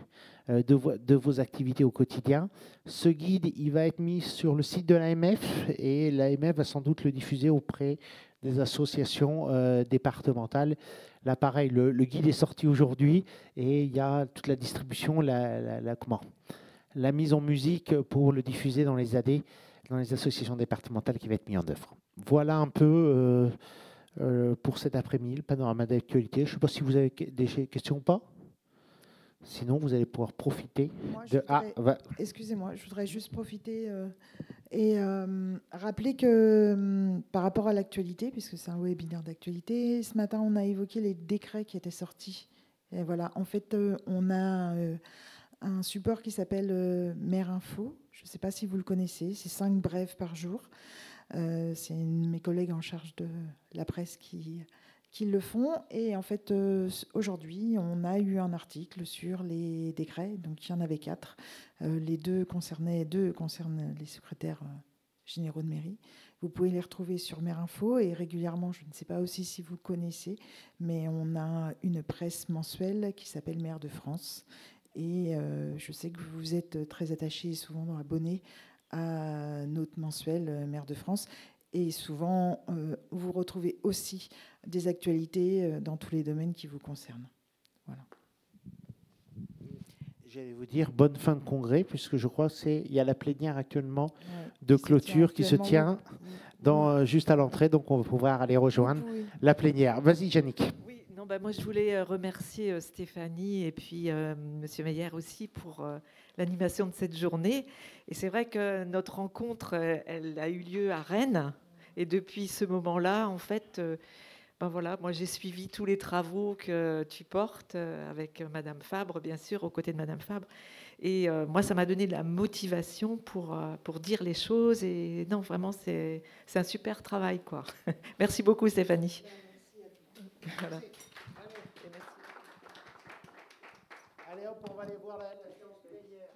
de vos activités au quotidien. Ce guide, il va être mis sur le site de l'AMF et l'AMF va sans doute le diffuser auprès des associations départementales. Là, pareil, le guide est sorti aujourd'hui et il y a toute la distribution, la mise en musique pour le diffuser dans les AD, dans les associations départementales qui va être mis en œuvre. Voilà un peu pour cet après-midi, le panorama d'actualité. Je ne sais pas si vous avez des questions ou pas. Sinon, vous allez pouvoir profiter de... Excusez-moi, je voudrais juste profiter et rappeler que par rapport à l'actualité, puisque c'est un webinaire d'actualité, ce matin, on a évoqué les décrets qui étaient sortis. Et voilà, en fait, on a un support qui s'appelle Maire Info. Je ne sais pas si vous le connaissez, c'est 5 brèves par jour. C'est mes collègues en charge de la presse qui le font. Et en fait, aujourd'hui, on a eu un article sur les décrets. Donc, il y en avait 4. Les deux concernent les secrétaires généraux de mairie. Vous pouvez les retrouver sur Maire Info. Et régulièrement, je ne sais pas aussi si vous connaissez, mais on a une presse mensuelle qui s'appelle Maire de France. Et je sais que vous êtes très attachés et souvent abonnés à notre mensuel Maire de France. Et souvent, vous retrouvez aussi des actualités dans tous les domaines qui vous concernent. Voilà. J'allais vous dire bonne fin de congrès, puisque je crois qu'il y a la plénière actuellement de clôture qui se tient juste à l'entrée, donc on va pouvoir aller rejoindre la plénière. Vas-y, Yannick. Oui, non, moi je voulais remercier Stéphanie et puis Monsieur Meyer aussi pour l'animation de cette journée. Et c'est vrai que notre rencontre, elle a eu lieu à Rennes. Et depuis ce moment-là, en fait, voilà, moi j'ai suivi tous les travaux que tu portes avec Madame Fabre, bien sûr, aux côtés de Madame Fabre. Et moi, ça m'a donné de la motivation pour dire les choses. Et non, vraiment, c'est un super travail, quoi. Merci beaucoup, Stéphanie. Merci à tous. Voilà. Allez, hop, on va aller voir la séance plénière.